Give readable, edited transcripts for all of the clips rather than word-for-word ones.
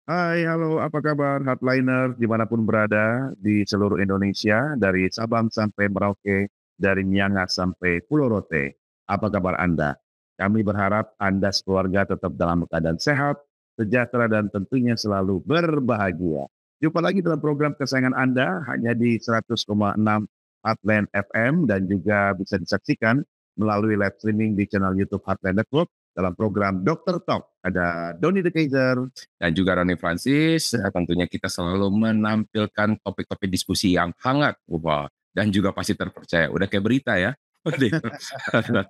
Hai, halo, apa kabar Hardliner dimanapun berada di seluruh Indonesia, dari Sabang sampai Merauke, dari Miangas sampai Pulau Rote. Apa kabar Anda? Kami berharap Anda sekeluarga tetap dalam keadaan sehat, sejahtera, dan tentunya selalu berbahagia. Jumpa lagi dalam program kesayangan Anda, hanya di 100,6 Heartland FM, dan juga bisa disaksikan melalui live streaming di channel YouTube Heartland Network dalam program Dokter Talk. Ada Doni The Kaiser, Dan juga Roni Francis, tentunya kita selalu menampilkan topik-topik diskusi yang hangat, wah, dan juga pasti terpercaya. Udah kayak berita ya. Nah,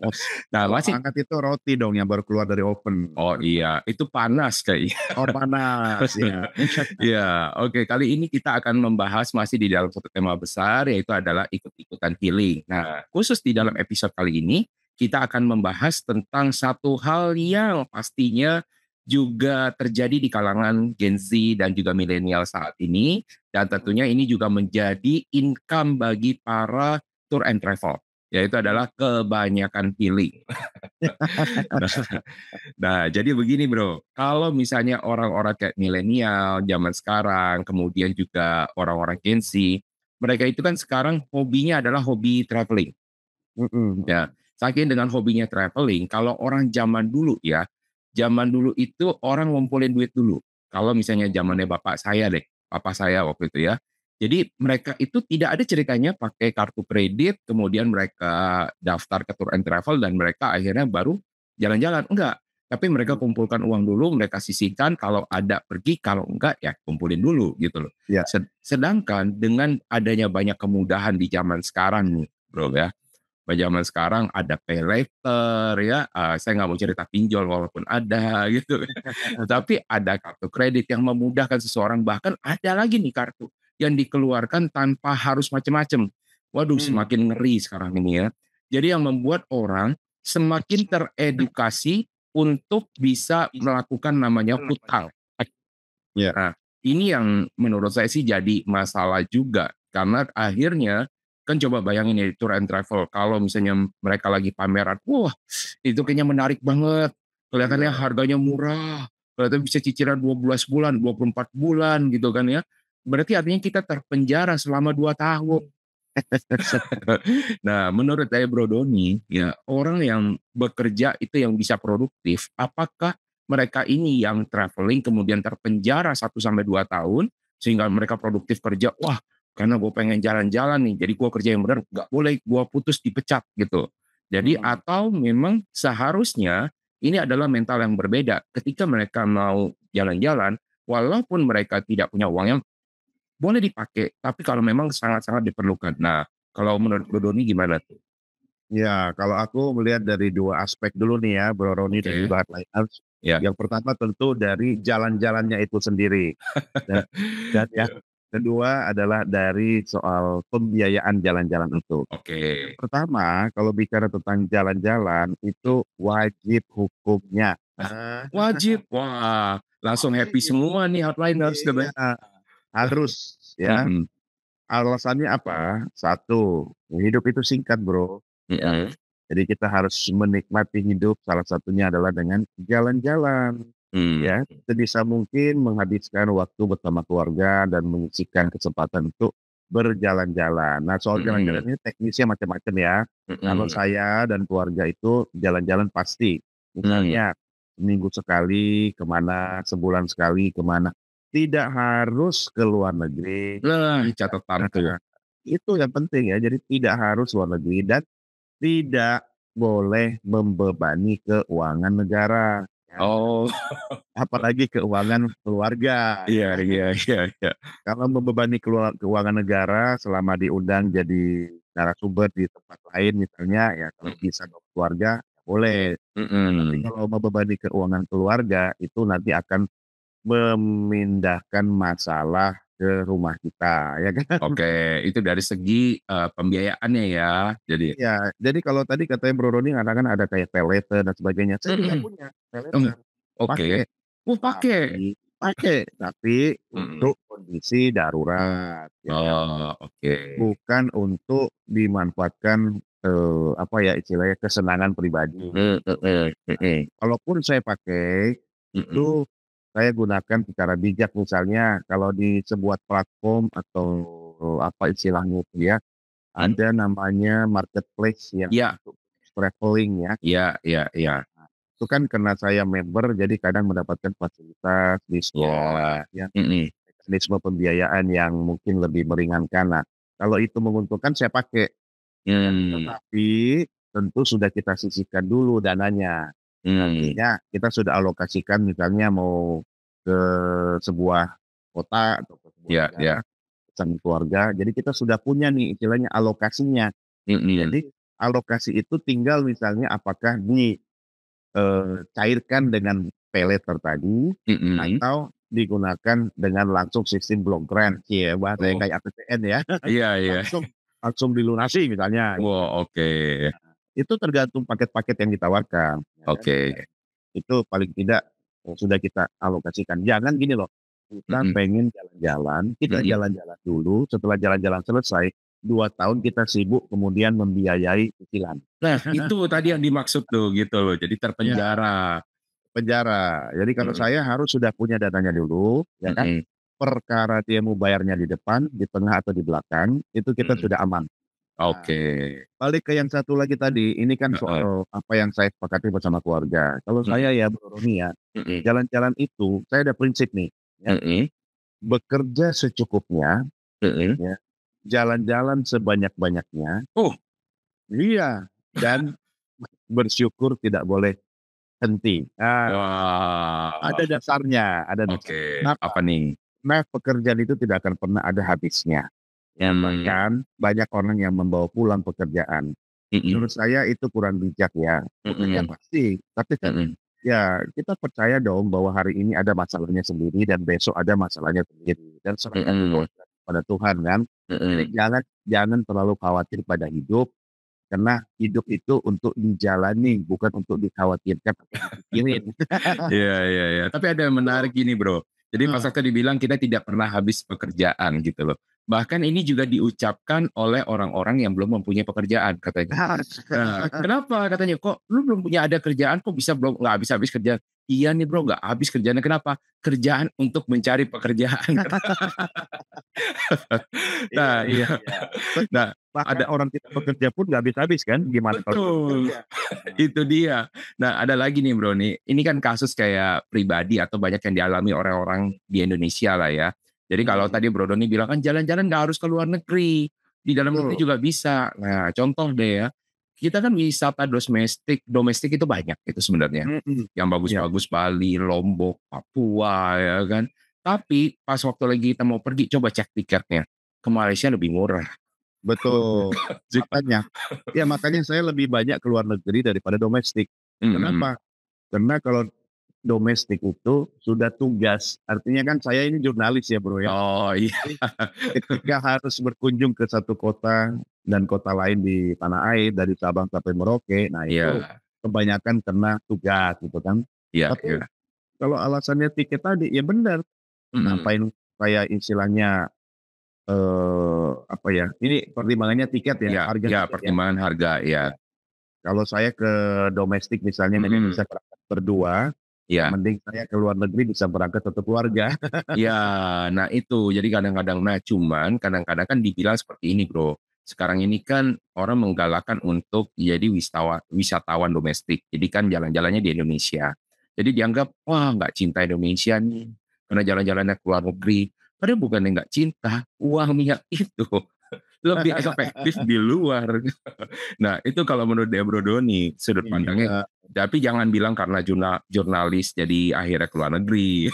kalau masih. hangat itu roti dong yang baru keluar dari oven. Oh iya, itu panas kayaknya. Oh panas ya. Ya, oke. Kali ini kita akan membahas masih di dalam satu tema besar, yaitu adalah ikut-ikutan healing. Nah, khusus di dalam episode kali ini, kita akan membahas tentang satu hal yang pastinya juga terjadi di kalangan Gen Z dan juga milenial saat ini, dan tentunya ini juga menjadi income bagi para tour and travel, yaitu adalah kebanyakan healing. Nah, Nah, jadi begini Bro, kalau misalnya orang-orang kayak milenial zaman sekarang, kemudian juga orang-orang Gen Z, mereka itu kan sekarang hobinya adalah hobi traveling. Mhm. Ya, saking dengan hobinya traveling, kalau orang zaman dulu ya, zaman dulu itu orang ngumpulin duit dulu. Kalau misalnya zamannya bapak saya deh, papa saya waktu itu ya. Jadi mereka itu tidak ada ceritanya pakai kartu kredit, kemudian mereka daftar ke tour and travel dan mereka akhirnya baru jalan-jalan. Enggak, tapi mereka kumpulkan uang dulu, mereka sisihkan, kalau ada pergi, kalau enggak ya kumpulin dulu gitu loh. Ya. Sedangkan dengan adanya banyak kemudahan di zaman sekarang nih, Bro ya, zaman sekarang ada pay later ya, saya nggak mau cerita pinjol walaupun ada gitu. Tapi ada kartu kredit yang memudahkan seseorang, bahkan ada lagi nih kartu yang dikeluarkan tanpa harus macam-macam. Waduh, Hmm. semakin ngeri sekarang ini ya. Jadi yang membuat orang semakin teredukasi untuk bisa melakukan namanya hutang. Ya. Nah, ini yang menurut saya sih jadi masalah juga, karena akhirnya kan coba bayangin ya tour and travel, kalau misalnya mereka lagi pameran, wah itu kayaknya menarik banget, kelihatannya harganya murah, kelihatannya bisa cicilan 12 bulan, 24 bulan gitu kan ya. Berarti artinya kita terpenjara selama 2 tahun. Nah, menurut saya Bro Doni, ya orang yang bekerja itu yang bisa produktif, apakah mereka ini yang traveling kemudian terpenjara 1 sampai 2 tahun sehingga mereka produktif kerja, wah karena gue pengen jalan-jalan nih, jadi gue kerja yang benar, nggak boleh gue putus dipecat gitu. Jadi Mhm. atau memang seharusnya ini adalah mental yang berbeda ketika mereka mau jalan-jalan, walaupun mereka tidak punya uang yang boleh dipakai, tapi kalau memang sangat-sangat diperlukan. Nah, kalau menurut Bro Doni gimana tuh? Ya, kalau aku melihat dari dua aspek dulu nih ya, Bro Roni dan Oke, juga Heartliners. ya. Yang pertama tentu dari jalan-jalannya itu sendiri. Dan dan yang kedua adalah dari soal pembiayaan jalan-jalan itu. Oke. Yang pertama, kalau bicara tentang jalan-jalan itu wajib hukumnya. Ah, Wajib. Wah, langsung happy wajib. semua nih Outliners Iya, katanya. harus ya. Mhm, Alasannya apa? Satu, hidup itu singkat, Bro. Ya. mhm, Jadi kita harus menikmati hidup, salah satunya adalah dengan jalan-jalan. mmm, Ya, sebisa mungkin menghabiskan waktu bersama keluarga dan menyisihkan kesempatan untuk berjalan-jalan. Nah, soal jalan-jalan mhm, ini teknisnya macam-macam ya. Kalau mhm, saya dan keluarga itu jalan-jalan pasti. mmm. Misalnya seminggu sekali kemana, sebulan sekali kemana. Tidak harus ke luar negeri. Nah, Tidak, catatan tuh. itu yang penting ya. Jadi tidak harus luar negeri dan tidak boleh membebani keuangan negara. Ya. Oh, Apalagi keuangan keluarga iya ya. iya iya iya. Kalau membebani keuangan negara selama diundang jadi narasumber di tempat lain misalnya, ya kalau Mhm, bisa bawa keluarga boleh. Tapi mhm. kalau membebani keuangan keluarga itu nanti akan memindahkan masalah ke rumah kita, ya kan? Oke, itu dari segi, pembiayaannya ya, jadi Iya, jadi kalau tadi katanya Bro Roni mengatakan ada kayak paylater dan sebagainya, saya juga mhm, punya mmm, paylater, oke. pakai. Oh, pakai? Tapi Mhm. untuk kondisi darurat, ya kan. Oh, oke. Bukan untuk dimanfaatkan, apa ya istilahnya, kesenangan pribadi. Mhm mhm mhm Kalaupun saya pakai, itu mhm saya gunakan secara bijak. Misalnya kalau di sebuah platform atau apa istilahnya itu ya, Mhm. ada namanya marketplace yang Iya untuk traveling ya. iya iya iya Itu kan karena saya member jadi kadang mendapatkan fasilitas, diskon, iya, ya, mhm, mekanisme pembiayaan yang mungkin lebih meringankan. Nah, kalau itu menguntungkan saya pakai, ya, mmm, tetapi tentu sudah kita sisihkan dulu dananya. mmm, Artinya kita sudah alokasikan misalnya mau ke sebuah kota atau ke sebuah iya iya, negara bersama keluarga, jadi kita sudah punya nih istilahnya alokasinya. mhm Jadi alokasi itu tinggal misalnya apakah cairkan dengan paylater tadi mhm, atau digunakan dengan langsung sistem block grant, ya bahasanya oh, kayak APBN ya, iya iya, langsung langsung dilunasi misalnya gitu. wah oke Itu tergantung paket-paket yang ditawarkan, ya kan. oke, Itu paling tidak, sudah kita alokasikan. Jangan gini loh, kita mhm pengen jalan-jalan, kita mhm. jalan-jalan dulu, setelah jalan-jalan selesai, 2 tahun kita sibuk kemudian membiayai cicilan. Nah itu tadi yang dimaksud tuh gitu loh, jadi Ya, terpenjara, penjara. Jadi kalau mhm saya harus sudah punya dananya dulu, ya kan. mhm Perkara dia mau bayarnya di depan, di tengah atau di belakang, itu kita mhm, sudah aman. Nah, oke, balik ke yang satu lagi tadi, ini kan heeh, soal apa yang saya sepakati bersama keluarga. Kalau mhm saya ya Bro Roni ya, mhm jalan-jalan itu saya ada prinsip nih, ya, mhm bekerja secukupnya, mhm. ya, jalan-jalan sebanyak-banyaknya, Oh, iya, dan bersyukur tidak boleh henti. wah, Ada dasarnya, ada oke, dasarnya. Kenapa? apa nih? Karena pekerjaan itu tidak akan pernah ada habisnya. Ya, Mmm, bahkan banyak orang yang membawa pulang pekerjaan. mhm Menurut saya itu kurang bijak ya. Bekerja mhm pasti, tapi kan mhm ya kita percaya dong bahwa hari ini ada masalahnya sendiri dan besok ada masalahnya sendiri. Dan serahkan mhm itu pada Tuhan kan. Jadi mhm. jangan jangan terlalu khawatir pada hidup, karena hidup itu untuk dijalani, bukan untuk dikhawatirkan atau dipikirin. Iya iya iya. Tapi ada yang menarik gini, Bro. Jadi Mas Heeh. Sakti dibilang kita tidak pernah habis pekerjaan gitu loh. Bahkan ini juga diucapkan oleh orang-orang yang belum mempunyai pekerjaan katanya. Nah, kenapa katanya, "Kok lu belum punya ada kerjaan kok bisa belum nggak habis-habis kerjaan?" "Iya nih Bro, nggak habis kerjaannya." "Kenapa?" "Kerjaan untuk mencari pekerjaan." Iya Nah, iya iya. Betul. nah Bahkan ada orang tidak bekerja pun nggak habis-habis kan, gimana kalau sudah betul. bekerja? Nah, Itu dia. Nah, ada lagi nih Bro nih, ini kan kasus kayak pribadi atau banyak yang dialami orang-orang di Indonesia lah ya. Jadi kalau mhm, tadi Bro Doni bilang kan jalan-jalan nggak harus ke luar negeri, di dalam negeri betul. juga bisa. Nah, contoh deh ya, kita kan wisata domestik domestik itu banyak itu sebenarnya. Mhm. Yang Iya, bagus-bagus Bali, Lombok, Papua ya kan. Tapi pas waktu lagi kita mau pergi coba cek tiketnya, ke Malaysia lebih murah. betul. Makanya makanya saya lebih banyak ke luar negeri daripada domestik. Mhm. Kenapa? Karena kalau domestik itu sudah tugas, artinya kan saya ini jurnalis ya, Bro, ya. Oh iya, Jadi ketika harus berkunjung ke satu kota dan kota lain di tanah air, dari Sabang sampai Merauke, nah itu iya, kebanyakan karena tugas gitu kan. iya Tapi iya. kalau alasannya tiket tadi, ya benar, Mhm. ngapain saya istilahnya, apa ya, ini pertimbangannya tiket ya, Iya harga iya, tiket ya. pertimbangan harga, iya. Ya, kalau saya ke domestik misalnya memang Mhm, bisa berangkat berdua, ya iya mending saya ke luar negeri bisa berangkat satu keluarga. iya. Nah itu, jadi kadang-kadang nah cuman kadang-kadang kan dibilang seperti ini Bro, sekarang ini kan orang menggalakkan untuk jadi wisatawan domestik. Jadi kan jalan-jalannya di Indonesia. Jadi dianggap, "Wah nggak cinta Indonesia nih, karena jalan-jalannya ke luar negeri." Padahal bukannya nggak cinta, uangnya itu lebih efektif di luar. Nah, itu kalau menurut Bro Doni, sudut pandangnya Iya, tapi jangan bilang karena jurnalis jadi akhirnya ke luar negeri.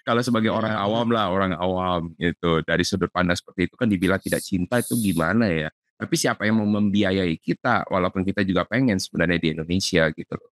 Kalau sebagai orang awam lah, orang awam gitu, dari sudut pandang seperti itu kan dibilang tidak cinta itu gimana ya? Tapi siapa yang mau membiayai kita, walaupun kita juga pengen sebenarnya di Indonesia gitu loh.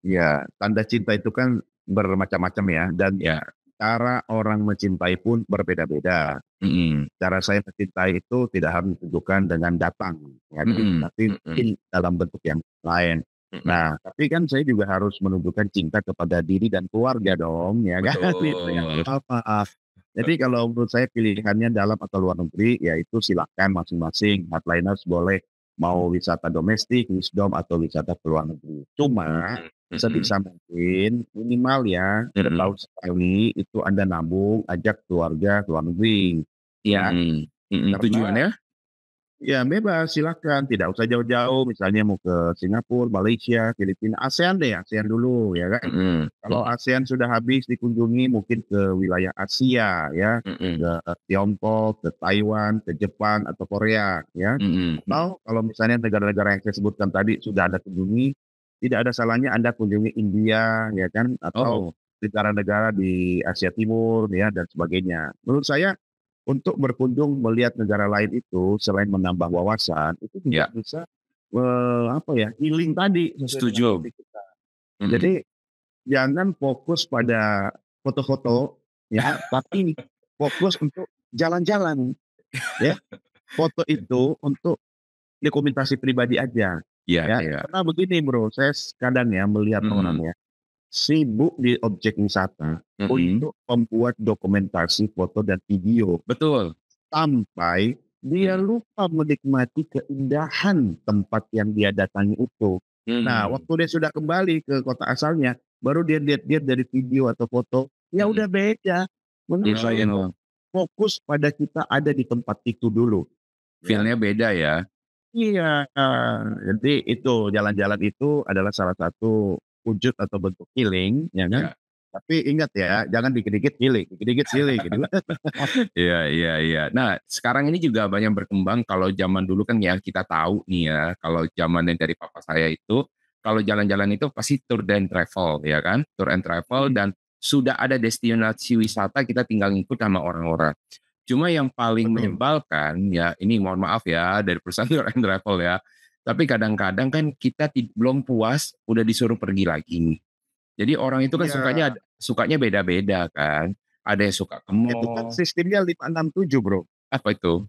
iya, tanda cinta itu kan bermacam-macam ya, dan Ya, cara orang mencintai pun berbeda-beda. mhm, Cara saya mencintai itu tidak harus ditunjukkan dengan datang, ya kan, mhm, tapi mhm, mungkin dalam bentuk yang lain. mhm, Nah, tapi kan saya juga harus menunjukkan cinta kepada diri dan keluarga dong, ya kan, itu yang betul, utama. Jadi kalau menurut saya pilihannya dalam atau luar negeri, ya itu silakan masing-masing, hardliners boleh. mau wisata domestik, wisdom atau wisata ke luar negeri. Cuma Mhm, mhm, sebisa mungkin minimal ya mhm, setahun sekali itu Anda nabung, ajak keluarga ke luar negeri ya. mhm, mhm, Karena tujuannya? ya bebas, silakan. Tidak usah jauh-jauh, misalnya mau ke Singapura, Malaysia, Filipina, ASEAN deh, ASEAN dulu ya kan. Mhm, Kalau mhm, ASEAN sudah habis dikunjungi mungkin ke wilayah Asia ya, mhm, ke Tiongkok, ke Taiwan, ke Jepang atau Korea ya. mhm. Atau kalau misalnya negara-negara yang saya sebutkan tadi sudah Anda kunjungi, tidak ada salahnya Anda kunjungi India ya kan, atau Oh, negara-negara di Asia Timur ya dan sebagainya. Menurut saya untuk berkunjung melihat negara lain itu selain menambah wawasan, itu juga ya, bisa, apa ya, healing tadi sesuai dengan setuju. topik kita. Mhm. Jadi jangan fokus pada foto-foto ya, tapi fokus untuk jalan-jalan ya. Foto itu untuk dokumentasi pribadi aja Iya, ya. iya. Karena begini Bro, saya kadang ya melihat orang Mhm, ya, sibuk di objek wisata mhm. untuk membuat dokumentasi foto dan video. Betul. Sampai dia Mhm, lupa menikmati keindahan tempat yang dia datangi itu. Nah, mhm, waktu dia sudah kembali ke kota asalnya, baru dia lihat-lihat dari video atau foto, ya mhm. udah beda. Menurut saya itu Oh, fokus pada kita ada di tempat itu dulu, ya. feel-nya beda ya? Iya, jadi itu jalan-jalan itu adalah salah satu wujud atau bentuk healing, ya kan. Iya. Tapi ingat ya, jangan dikit-dikit healing, dikit-dikit healing gitu. Iya, iya, iya. Nah, sekarang ini juga banyak berkembang. Kalau zaman dulu kan yang kita tahu nih ya, kalau zamannya dari papa saya itu, kalau jalan-jalan itu pasti tour and travel, ya kan? Tour and travel Mhm, dan sudah ada destinasi wisata, kita tinggal ngikut sama orang-orang. Cuma yang paling betul. menyebalkan, ya ini mohon maaf ya dari perusahaan tour and travel ya, tapi kadang-kadang kan kita belum puas, udah disuruh pergi lagi. Jadi orang itu kan Iya. sukanya beda-beda kan. Ada yang suka ke Itu kan mall, sistemnya 5-6-7 Bro, apa itu?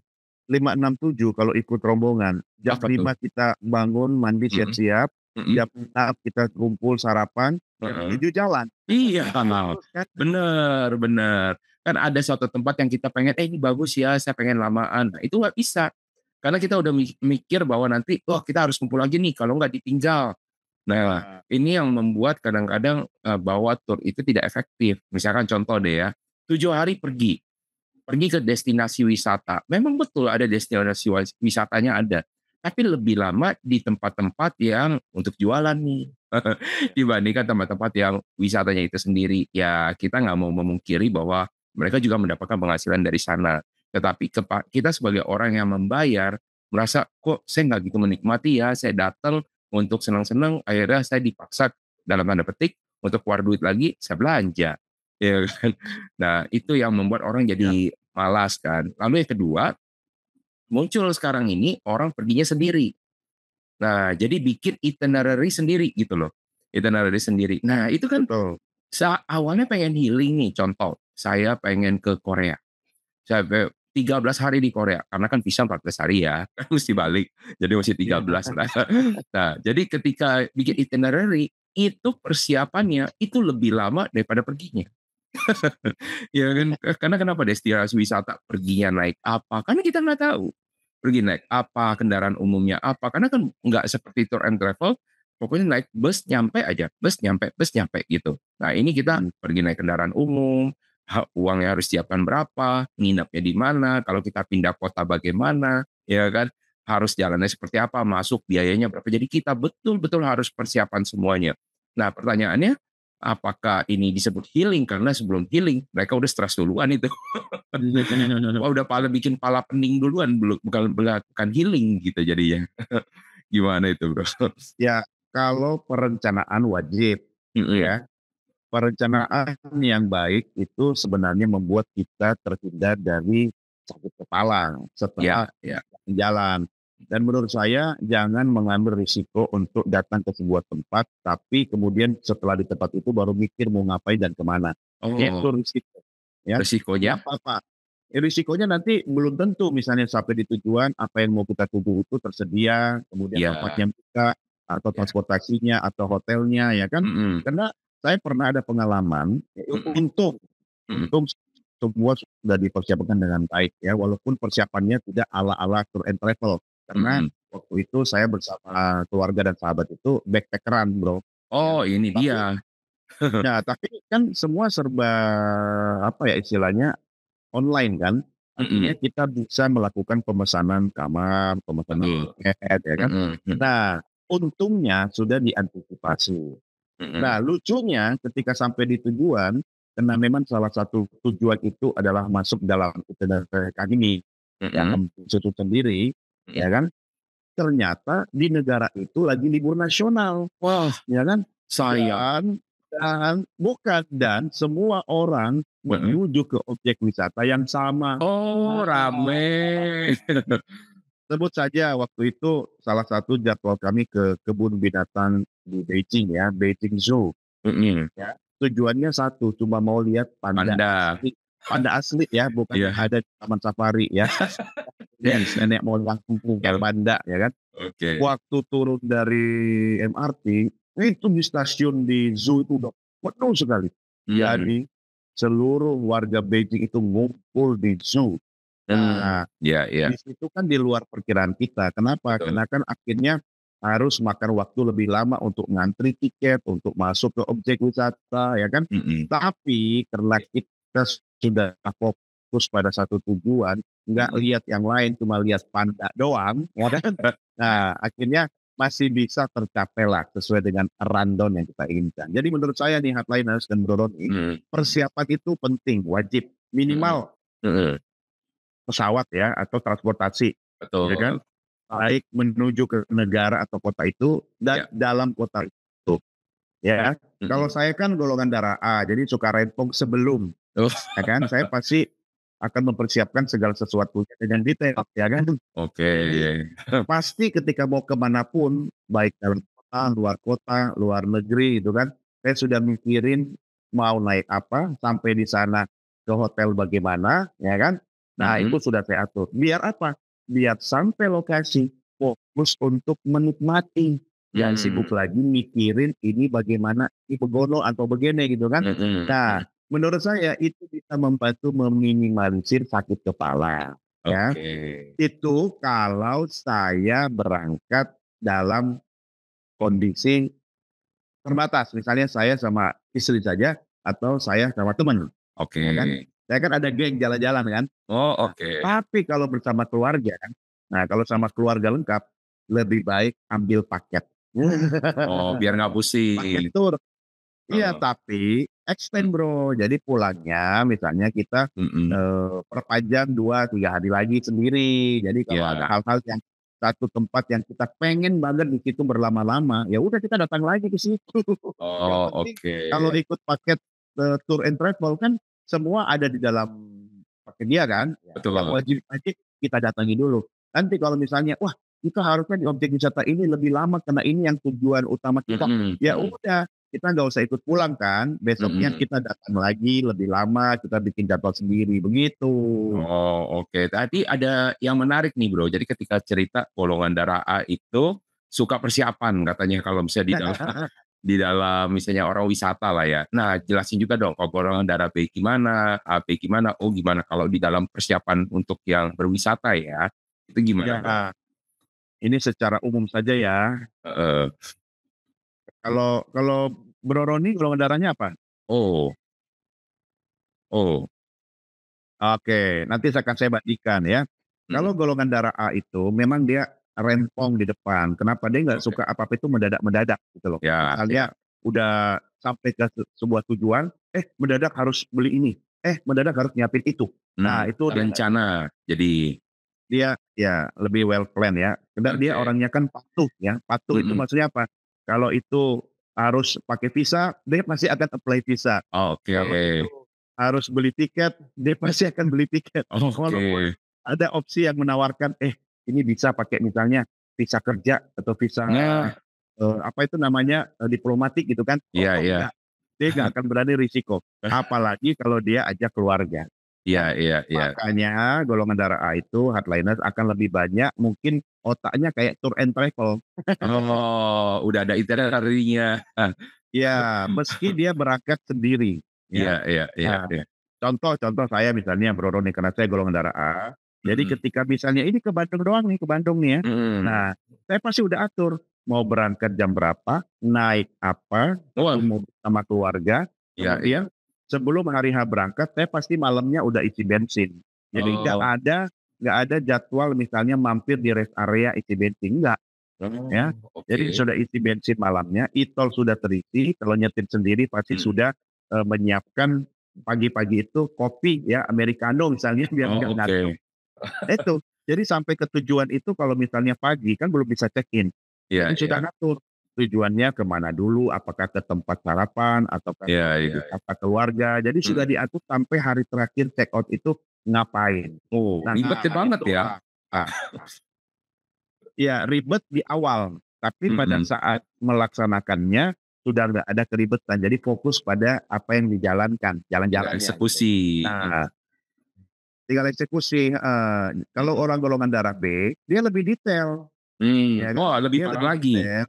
5-6-7 kalau ikut rombongan. Jam Apa tuh? 5 kita bangun, mandi, Mhm, siap-siap, mhm, jam 6 kita kumpul sarapan, jam heeh. 7 jalan. Iya, Gitu terus kan. bener, bener. Kan ada suatu tempat yang kita pengen, ini bagus ya, saya pengen lamaan. Nah, itu nggak bisa. Karena kita udah mikir bahwa nanti, wah kita harus kumpul lagi nih, kalau nggak ditinggal. Nah, Nah, ini yang membuat kadang-kadang bahwa tur itu tidak efektif. Misalkan contoh deh ya, 7 hari pergi. Pergi ke destinasi wisata. Memang betul ada destinasi wisatanya ada, tapi lebih lama di tempat-tempat yang untuk jualan nih, dibandingkan tempat-tempat yang wisatanya itu sendiri. Ya kita nggak mau memungkiri bahwa mereka juga mendapatkan penghasilan dari sana. Tetapi kita sebagai orang yang membayar, merasa, "Kok saya nggak gitu menikmati ya, saya datang untuk senang-senang, akhirnya saya dipaksa dalam tanda petik untuk keluar duit lagi, saya belanja." Ya kan? Nah, itu yang membuat orang ya, jadi malas kan. Lalu yang kedua, muncul sekarang ini orang perginya sendiri. Nah, jadi bikin itinerary sendiri gitu loh. Itinerary sendiri. Nah, itu kan betul. awalnya pengen healing nih, contoh, saya pengen ke Korea. Saya 13 hari di Korea, karena kan visa 14 hari ya, kan mesti balik. Jadi mesti Iya. 13 lah. Nah, jadi ketika bikin itinerary, itu persiapannya itu lebih lama daripada perginya. Ya kan, karena kenapa destinasi wisata perginya naik apa, karena kita nggak tahu. Pergi naik apa, kendaraan umumnya apa, karena kan nggak seperti tour and travel, pokoknya naik bus nyampe gitu. Nah ini kita Mhm. pergi naik kendaraan umum, uangnya harus siapkan berapa, nginepnya di mana, kalau kita pindah kota bagaimana, ya kan, harus jalannya seperti apa, masuk biayanya berapa. Jadi kita betul-betul harus persiapan semuanya. Nah pertanyaannya, apakah ini disebut healing? Karena sebelum healing, mereka udah stres duluan itu. Wah, udah bikin pala pening duluan, belum bukan melakukan healing gitu jadinya. Gimana itu, Bro? Ya, kalau perencanaan wajib Mhm, ya, perencanaan yang baik itu sebenarnya membuat kita terhindar dari sakit kepala iya, setelah iya. jalan. Dan menurut saya jangan mengambil risiko untuk datang ke sebuah tempat, tapi kemudian setelah di tempat itu baru mikir mau ngapain dan kemana. Oh, Itu risiko, ya. resikonya? Kenapa, Pak? Risikonya nanti belum tentu misalnya sampai di tujuan apa yang mau kita tuju itu tersedia, kemudian Iya, tempatnya buka, atau iya. transportasinya, atau hotelnya, ya kan. Mhm, Karena saya pernah ada pengalaman, mhm, untung mhm. untung semua sudah dipersiapkan dengan baik ya, walaupun persiapannya tidak ala-ala tour and travel. Karena Mhm, waktu itu saya bersama keluarga dan sahabat itu backpackeran, Bro, ya. Oh, ini Tapi dia. tapi kan semua serba, apa ya istilahnya, online kan. Artinya Mhm, kita bisa melakukan pemesanan kamar, pemesanan betul. tiket, ya kan. Mhm mhm Nah, untungnya sudah diantisipasi. mhm Nah, lucunya ketika sampai di tujuan, karena memang salah satu tujuan itu adalah masuk dalam itinerary kami, mhm yang itu sendiri, mhm. ya kan, ternyata di negara itu lagi libur nasional, Wah, ya kan, sayang. dan semua orang Heeh. menuju ke objek wisata yang sama. Oh, rame. Sebut saja waktu itu salah satu jadwal kami ke kebun binatang di Beijing ya, Beijing Zoo. Mhm, Ya, tujuannya satu, cuma mau lihat panda. panda asli ya, bukan Iya. yang ada di taman safari ya. Dance, nenek moyang punya Oke panda ya kan. oke. Waktu turun dari MRT, itu di stasiun di zoo itu udah penuh sekali. Mmm, Jadi seluruh warga Beijing itu ngumpul di zoo. Nah, iya iya, di situ kan di luar perkiraan kita. Kenapa? betul. Karena kan akhirnya harus makan waktu lebih lama untuk ngantri tiket, untuk masuk ke objek wisata, ya kan. Mhm. Tapi karena kita sudah fokus pada satu tujuan, nggak Mhm. lihat yang lain, cuma lihat panda doang, ya kan. Nah, akhirnya masih bisa tercapai lah sesuai dengan rundown yang kita inginkan. Jadi menurut saya nih Hardliners dan Bro Roni, Mhm persiapan itu penting, wajib, mhm minimal mhm, pesawat ya atau transportasi, ya kan? betul. Baik menuju ke negara atau kota itu dan Ya, dalam kota itu, ya. Kalau mhm. saya kan golongan darah A, jadi suka rempong sebelum, Oh, ya kan? Saya pasti akan mempersiapkan segala sesuatunya dengan detail, ya kan? oke. Jadi pasti ketika mau kemanapun, baik dalam kota, luar negeri gitu kan, saya sudah mikirin mau naik apa, sampai di sana ke hotel bagaimana, ya kan. Nah Mhm itu sudah saya atur. Biar apa? Biar sampai lokasi, fokus untuk menikmati. Jangan sibuk mhm lagi mikirin ini bagaimana, ini begono atau begini gitu kan. mhm Nah, mhm. menurut saya itu bisa membantu meminimalisir sakit kepala, ya. Oke. Itu kalau saya berangkat dalam kondisi terbatas, misalnya saya sama istri saja atau saya sama teman, Oke. ya kan. Saya kan ada geng jalan-jalan kan. Oh, Nah, oke. tapi kalau bersama keluarga, nah kalau sama keluarga lengkap, lebih baik ambil paket. Oh, biar nggak Paket pusing. tur. Iya, Heeh. tapi Mmm, extend Bro. Jadi pulangnya misalnya kita, mhm. perpanjang 2 3 hari lagi sendiri. Jadi kalau ada Iya. hal-hal yang satu tempat yang kita pengen banget di situ berlama-lama, ya udah kita datang lagi ke situ. Yang Oh, penting oke. kalau ikut paket, tour and travel kan semua ada di dalam paket dia kan, ya yang Betul. wajib-wajib kita datangi dulu. Nanti kalau misalnya, wah kita harusnya di objek wisata ini lebih lama karena ini yang tujuan utama kita, Mhm ya mhm udah kita nggak usah ikut pulang kan, besoknya mhm. kita datang lagi lebih lama, kita bikin jadwal sendiri, begitu. Oh, oke. Tadi ada yang menarik nih, Bro. Jadi ketika cerita golongan darah A itu suka persiapan katanya kalau misalnya di dalam misalnya orang wisata lah ya. Nah, jelasin juga dong kalau golongan darah B gimana, AB gimana, O gimana kalau di dalam persiapan untuk yang berwisata ya. Itu gimana, Bro? Ya, ini secara umum saja ya. Heeh. Kalau kalau Bro Roni golongan darahnya apa? Oh oh, Oke, nanti akan saya bandingkan ya. mhm, Kalau golongan darah A itu memang dia rempong di depan. Kenapa? Dia nggak oke. suka apa-apa itu mendadak-mendadak gitu loh. Ya Misalnya ya. udah sampai ke sebuah tujuan, mendadak harus beli ini, mendadak harus nyiapin itu. Nah itu dia nggak suka. Terencana jadi. Dia ya lebih well plan ya. Karena dia Oke. orangnya kan patuh ya. Patuh itu Mhm. maksudnya apa? Kalau itu harus pakai visa, dia pasti akan apply visa. Oke. Kalau itu harus beli tiket, dia pasti akan beli tiket. Walaupun Oke. ada opsi yang menawarkan, ini bisa pakai misalnya visa kerja atau visa, Nah, apa itu namanya, diplomatik gitu kan. iya Oh iya. enggak, dia nggak akan berani risiko. Apalagi kalau dia ajak keluarga, Iya ya. iya iya. Makanya golongan darah A itu hardliners akan lebih banyak mungkin otaknya kayak tour and travel. Oh, udah ada itinerary-nya. Ya, meski dia berangkat sendiri, Iya ya. iya iya Nah, iya. contoh-contoh saya misalnya Bro Roni, karena saya golongan darah A, Jadi Mhm. ketika misalnya ini ke Bandung doang nih, ke Bandung nih ya. Mhm. Nah, saya pasti udah atur mau berangkat jam berapa, naik apa, satu Wah, mobil sama keluarga. iya iya. Kemudian sebelum hari H berangkat, saya pasti malamnya udah isi bensin. Jadi Oh. nggak ada jadwal misalnya mampir di rest area isi bensin, enggak ya. Oh, Jadi oke. sudah isi bensin malamnya, e-tol sudah terisi, kalau nyetir sendiri pasti Mhm. sudah menyiapkan pagi-pagi itu kopi ya, americano misalnya biar nggak Oh, ngantuk. oke. Itu, jadi sampai ke tujuan itu kalau misalnya pagi kan belum bisa check-in. Iya Jadi iya. sudah ngatur tujuannya kemana dulu, apakah ke tempat sarapan ataukah Iya ke iya. wisata keluarga. Jadi sudah Mhm. diatur sampai hari terakhir check out itu ngapain. Oh, Nah, ribet banget itu ya? ya ribet di awal, tapi pada Mhm. saat melaksanakannya sudah nggak ada keribetan. Jadi fokus pada apa yang dijalankan, Tinggal jalan-jalannya gitu. eksekusi. Nah, tinggal eksekusi, heeh. Kalau Mhm. orang golongan darah B, dia lebih detail, ya kan. Wah, lebih Dia parah lebih lagi detail.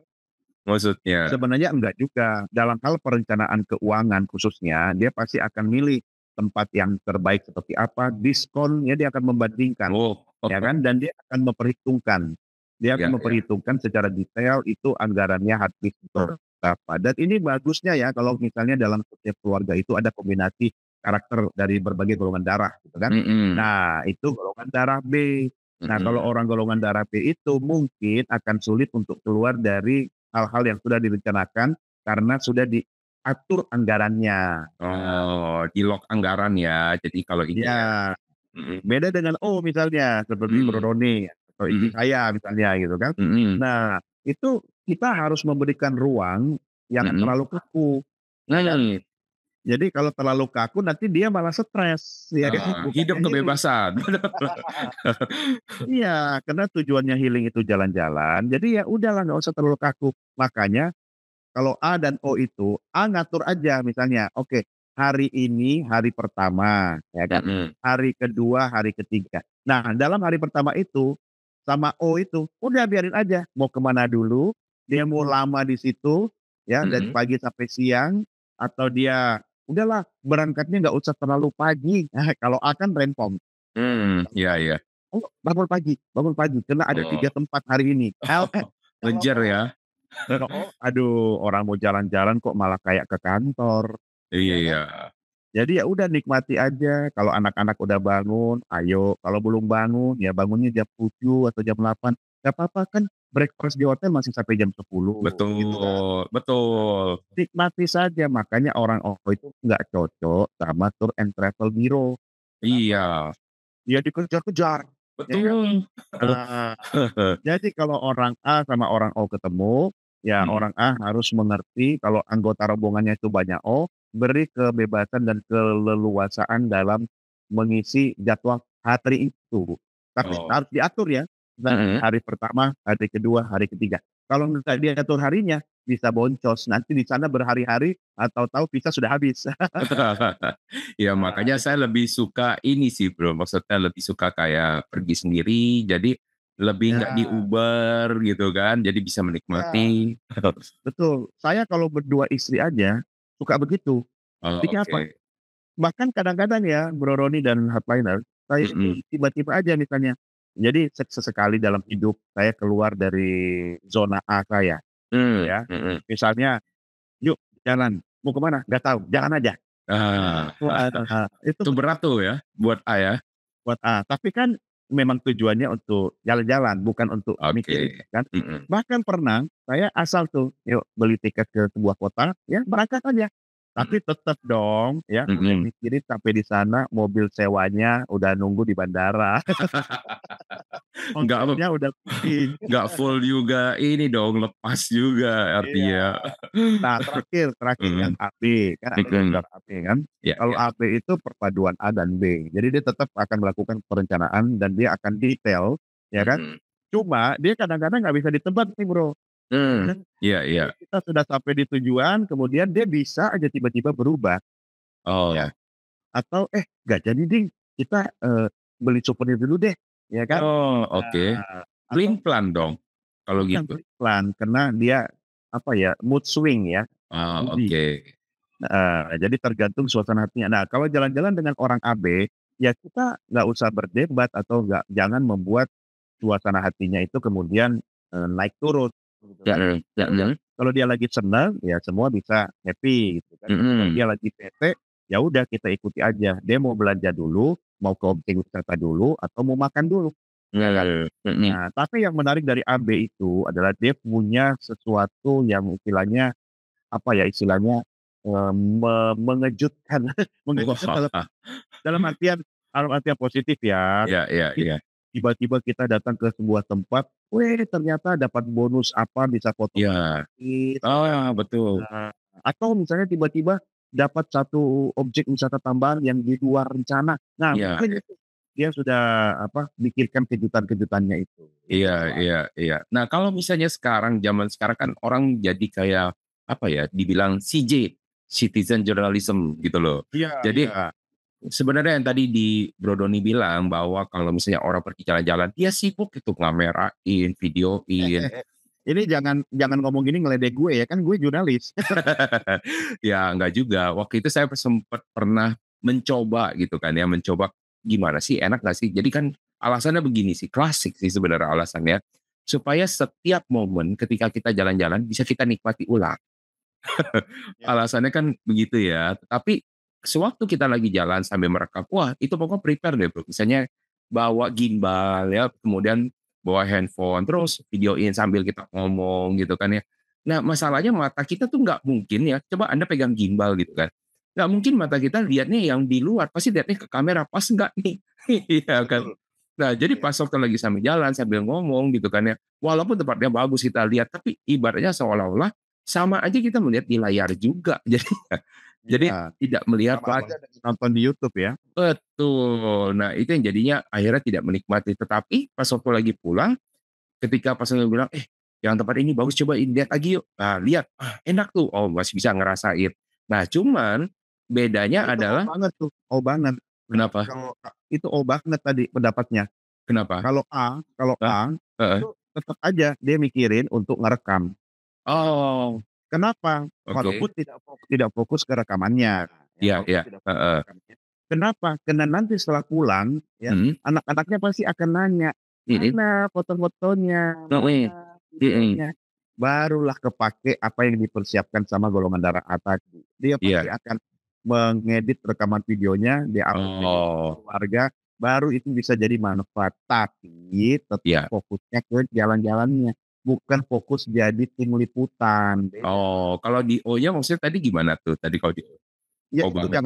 maksudnya? Sebenarnya enggak juga. Dalam hal perencanaan keuangan khususnya, dia pasti akan milih tempat yang terbaik seperti apa, diskon ya dia akan membandingkan, Oh. ya kan, dan dia akan memperhitungkan. Dia Iya akan iya. memperhitungkan secara detail itu anggarannya habis berapa. Dan ini bagusnya ya kalau misalnya dalam setiap keluarga itu ada kombinasi karakter dari berbagai golongan darah gitu kan. Mhm. Nah, itu golongan darah B. Nah, kalau Mhm. orang golongan darah B itu mungkin akan sulit untuk keluar dari hal-hal yang sudah direncanakan karena sudah diatur anggarannya. Nah, Oh, di-lock anggaran ya, jadi kalau ini ya. ya Mhm. beda dengan misalnya seperti Bro Mhm. Roni atau istri Mhm. saya misalnya gitu kan. Mhm. Nah, itu kita harus memberikan ruang yang Mhm. terlalu kaku, ya kan. Mhm. Jadi kalau terlalu kaku nanti dia malah stres, ya kan, bukannya Hidup healing. kebebasan. Iya, karena tujuannya healing itu jalan-jalan, jadi ya udahlah nggak usah terlalu kaku. Makanya kalau A dan O itu, A ngatur aja misalnya, oke, hari ini hari pertama, ya kan, Mhm. hari kedua, hari ketiga. Nah, dalam hari pertama itu, sama O itu, udah biarin aja, mau kemana dulu, dia mau lama di situ, ya dari Mhm. pagi sampai siang, atau dia, udahlah berangkatnya nggak usah terlalu pagi. Nah, kalau A kan rempong, Iya iya. oh bangun pagi, karena ada 3 Oh. tempat hari ini. Kalau Ngejar O ya? aduh, orang mau jalan-jalan kok malah kayak ke kantor, Iya ya kan. iya. Jadi ya udah nikmati aja, kalau anak-anak udah bangun, ayo, kalau belum bangun, ya bangunnya jam 7 atau jam 8, nggak apa-apa kan breakfast di hotel masih sampai jam 10 gitu kan. Betul betul. Nikmati saja, makanya orang itu nggak cocok sama tour and travel bureau. Kenapa? Iya, Dia dikejar-kejar, ya kan. betul. Nah, jadi kalau orang A sama orang O ketemu, ya Mhm. orang A harus mengerti kalau anggota rombongannya itu banyak O, beri kebebasan dan keleluasaan dalam mengisi jadwal hari itu. Tapi Oh. harus diatur ya, Mhm. hari pertama, hari kedua, hari ketiga. Kalau nggak diatur harinya, bisa boncos, nanti di sana berhari-hari, atau tahu visa sudah habis. Ya Nah, makanya itu saya lebih suka ini sih Bro, maksudnya lebih suka kayak pergi sendiri, jadi lebih nggak di ya, Uber gitu kan, jadi bisa ya, menikmati. betul. Saya kalau berdua istri aja, suka begitu. Oh, Buktinya apa? oke. Bahkan kadang-kadang ya, Bro Roni dan Hardliner, saya itu Mhm. tiba-tiba aja misalnya, jadi sesekali dalam hidup saya keluar dari zona A saya, ya. Mhm. Misalnya, "Yuk jalan, mau ke mana? Nggak tahu, jalan aja." Ah, Itu itu berat tuh ya, buat A ya? buat A. Tapi kan memang tujuannya untuk jalan-jalan, bukan untuk mikirin Oke. kan. Mhm. Bahkan pernah saya asal tuh, yuk beli tiket ke sebuah kota, ya berangkat aja. Mhm. Tapi tetap dong ya, saya Mhm. mikirin sampai di sana mobil sewanya udah nunggu di bandara, Nggak hotelnya udah booking. nggak full juga ini dong, lepas juga Iya. artinya. Nah terakhir yang Mhm. AB, kan ada Mhm. daftar AB kan. Iya Kalau iya. AB itu perpaduan A dan B. Jadi dia tetap akan melakukan perencanaan dan dia akan detail, ya kan. Mhm. Cuma dia kadang-kadang nggak bisa ditebak nih Bro, ya Mmm. kan. Iya iya. Jadi kita sudah sampai di tujuan, kemudian dia bisa aja tiba-tiba berubah, Oh. ya. Atau, nggak jadi ding, kita, beli souvenir dulu deh, ya kan. Oh, oke. Nah, atau Pelin-pelan dong, kalau bukan gitu? pelan, karena dia, apa ya, mood swing ya, Oh, moody. oke. Heeh, jadi tergantung suasana hatinya. Nah, kalau jalan-jalan dengan orang AB, ya kita nggak usah berdebat atau jangan membuat suasana hatinya itu kemudian, naik turun gitu kan. Heeh, Ya udah, heeh, kalau dia lagi senang, ya semua bisa happy gitu kan. Kalau mhm, dia lagi bete, ya udah kita ikuti aja. Dia mau belanja dulu, mau ke objek wisata dulu, atau mau makan dulu, ya kan. bener, mhm. Nah, tapi yang menarik dari AB itu adalah dia punya sesuatu yang istilahnya, apa ya istilahnya, mengejutkan, mengejutkan dalam Wah, dalam artian dalam artian positif ya. iya iya Ti iya, tiba-tiba kita datang ke sebuah tempat, weh ternyata dapat bonus apa, bisa foto iya. gratis Oh, ya, ya betul. atau misalnya tiba-tiba dapat satu objek wisata tambahan yang di luar rencana. Nah, Iya mungkin itu dia sudah apa, pikirkan kejutan-kejutannya itu iya kalau iya iya. Nah, kalau misalnya sekarang, zaman sekarang kan orang jadi kayak, apa ya, dibilang CJ, citizen journalism gitu loh. iya Jadi iya. sebenarnya yang tadi di Bro Doni bilang bahwa kalau misalnya orang pergi jalan-jalan, dia sibuk itu ngamerain, videoin. Ini jangan jangan ngomong gini ngeledek gue ya, kan gue jurnalis. Ya enggak juga, waktu itu saya sempat pernah mencoba gitu kan ya, mencoba gimana sih, enak nggak sih? Jadi kan alasannya begini sih, klasik sih sebenarnya alasannya, supaya setiap momen ketika kita jalan-jalan bisa kita nikmati ulang. Ya, Alasannya kan begitu ya, tapi sewaktu kita lagi jalan sambil merekam, wah itu pokoknya prepare deh Bro, misalnya bawa gimbal ya, kemudian bawa handphone, terus videoin sambil kita ngomong gitu kan ya. Nah masalahnya mata kita tuh nggak mungkin ya, coba Anda pegang gimbal gitu kan, nggak mungkin mata kita lihatnya yang di luar, pasti lihatnya ke kamera, pas nggak nih? Iya kan? betul. Nah jadi Iya pas waktu lagi sambil jalan, sambil ngomong gitu kan ya, walaupun tempatnya bagus kita lihat, tapi ibaratnya seolah-olah sama aja kita melihat di layar juga. Jadi iya. tidak melihat Sama aja dengan nonton di YouTube ya. betul. Nah, itu yang jadinya akhirnya tidak menikmati. Tetapi pas waktu lagi pulang, ketika pasangan bilang, yang tempat ini bagus coba lihat lagi yuk." Nah, lihat, enak tuh. Oh, masih bisa ngerasain. Nah, cuman Nah bedanya itu adalah banget tuh, banget. Nah kenapa? kalau itu banget tadi pendapatnya. Kenapa? Kalau Hah? A, Heeh. itu tetap aja dia mikirin untuk ngerekam. Oh, Kenapa? oke. Walaupun tidak fokus ke rekamannya, ya Iya walaupun iya. tidak fokus ke Heeh. rekamannya. Kenapa? Karena nanti setelah pulang, ya, Mhm. anak-anaknya pasti akan nanya, Mhm. "Mana foto-fotonya? Heeh. Mana Mhm. videonya?" Barulah kepake apa yang dipersiapkan sama golongan darah A tadi. Dia pasti Iya. akan mengedit rekaman videonya, dia-upload ke YouTube Oh, keluarga, baru itu bisa jadi manfaat. Tapi tetap iya. fokusnya ke jalan-jalannya, bukan fokus jadi tim liputan, beda. Oh, kalau di O-nya maksudnya tadi gimana tuh? Tadi kalau di O? Ya Oh itu banget.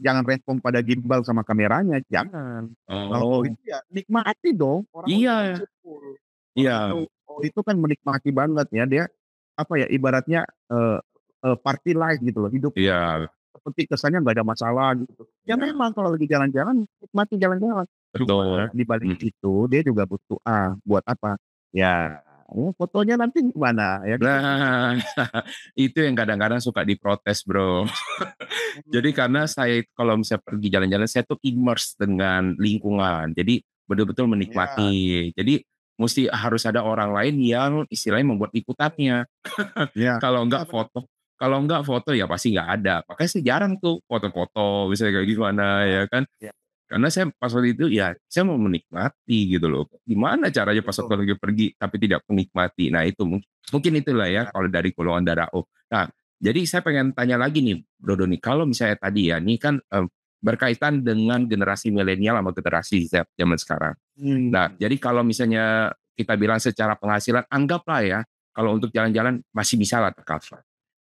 jangan rempong pada gimbal sama kameranya, jangan. Kalau Oh, itu ya nikmati dong, orang itu kan iya simpul. Orang iya itu kan menikmati banget ya, dia apa ya, ibaratnya, eee eee, party life gitu loh, hidupnya iya, seperti kesannya nggak ada masalah gitu. Ya memang kalau lagi jalan-jalan, nikmati jalan-jalan. betul. Cuma di balik Mhm. itu dia juga butuh buat apa? Ya, fotonya nanti gimana ya gitu kan. Nah, itu yang kadang-kadang suka diprotes, Bro. Jadi karena Mhm, saya itu kalau misalnya pergi jalan-jalan, saya tuh immerse dengan lingkungan. Jadi betul-betul iya menikmati. Jadi musti harus ada orang lain yang istilahnya membuat liputannya. iya Kalau iya enggak benar. foto ya pasti nggak ada. Makanya sih jarang tuh foto-foto misalnya kayak gimana ya kan. Iya, Karena saya pas waktu itu ya saya mau menikmati gitu loh. Gimana caranya pas betul. waktu lagi pergi tapi tidak menikmati. Nah itu mungkin itulah ya Iya. kalau dari golongan darah O. Nah, jadi saya pengen tanya lagi nih Bro Doni, kalau misalnya tadi ya ini kan berkaitan dengan generasi milenial sama generasi Z zaman sekarang. Nah, Mmm, jadi kalau misalnya kita bilang secara penghasilan anggaplah ya kalau untuk jalan-jalan masih bisa lah tercover.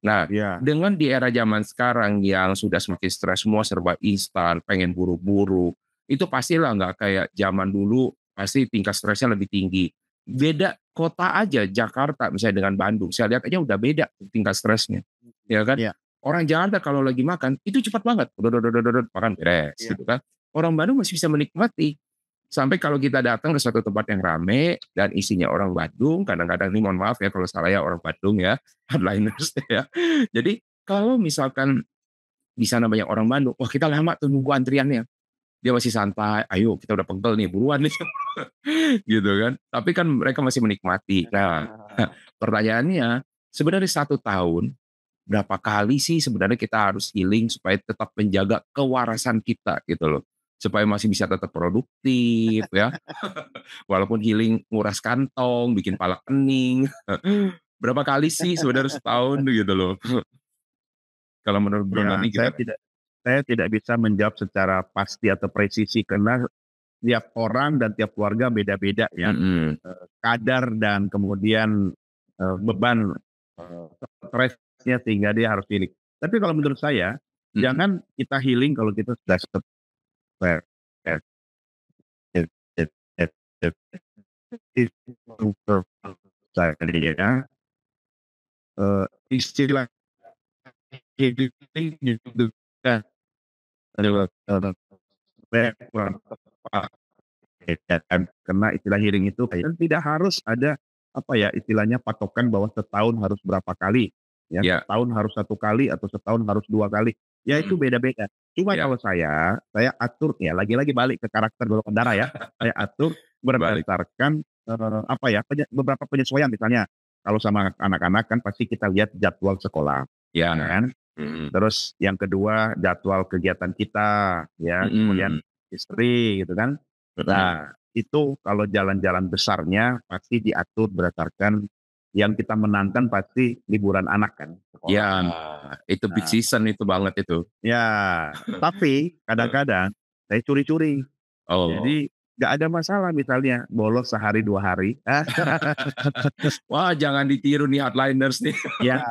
Nah, iya dengan di era zaman sekarang yang sudah semakin stres, semua serba instan, pengen buru-buru, itu pastilah nggak kayak zaman dulu, pasti tingkat stresnya lebih tinggi. Beda kota aja, Jakarta misalnya dengan Bandung, saya lihat aja udah beda tingkat stresnya, ya kan. iya Orang Jakarta kalau lagi makan, itu cepat banget, makan beres iya gitu kan. Orang Bandung masih bisa menikmati, sampai kalau kita datang ke suatu tempat yang rame dan isinya orang Bandung, kadang-kadang ini mohon maaf ya kalau salah ya orang Bandung ya, hardliners ya. Jadi kalau misalkan di sana banyak orang Bandung, wah kita lama tuh nunggu antriannya. Dia masih santai, "Ayo kita udah pegel nih, buruan nih." Gitu kan. Tapi kan mereka masih menikmati. Nah, pertanyaannya, sebenarnya 1 tahun, berapa kali sih sebenarnya kita harus healing supaya tetap menjaga kewarasan kita gitu loh? supaya masih bisa tetap produktif ya. Walaupun healing nguras kantong, bikin pala pening. Berapa kali sih sebenarnya setahun gitu loh. Kalau menurut Bro Ya, Nani gimana? saya tidak bisa menjawab secara pasti atau presisi karena tiap orang dan tiap keluarga beda-beda ya. Mhm, Kadar dan kemudian beban stresnya sehingga dia harus healing. Tapi kalau menurut saya, mhm. jangan kita healing kalau kita sudah stres. Saya istilah healing itu kan adalah saya kurang tepat ya kan, karena istilah healing itu kan tidak harus ada apa ya istilahnya patokan bahwa setahun harus berapa kali, ya Ya, setahun harus 1 kali atau setahun harus 2 kali, ya itu mhm, beda-beda. Cuma ya, kalau saya atur ya lagi-lagi balik ke karakter golongan darah ya, saya atur balik. berdasarkan, apa ya, beberapa penyesuaian misalnya, kalau sama anak-anak kan pasti kita lihat jadwal sekolah, ya Ya, kan. mhm, Terus yang kedua jadwal kegiatan kita, ya, kemudian mhm, istri gitu kan. mhm. Nah, itu kalau jalan-jalan besarnya pasti diatur berdasarkan yang kita menangkan pasti liburan anak kan, Ya, sekolah. itu peak Nah, season itu banget itu. ya, tapi kadang-kadang saya curi-curi. Oh. Jadi nggak ada masalah misalnya bolos sehari 2 hari. Wah, jangan ditiru nih hardliners nih. Ya,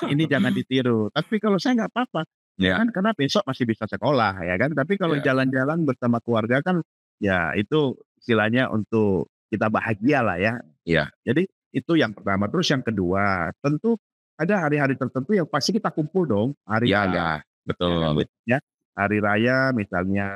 ini jangan ditiru. Tapi kalau saya nggak apa-apa, ya Ya, kan karena besok masih bisa sekolah ya kan. Tapi kalau ya, jalan-jalan bersama keluarga kan, ya itu istilahnya untuk kita bahagia lah ya. ya, Jadi itu yang pertama. Terus yang kedua, tentu ada hari-hari tertentu yang pasti kita kumpul dong. Hari ya, raya, ya kan. betul. Ya, hari raya misalnya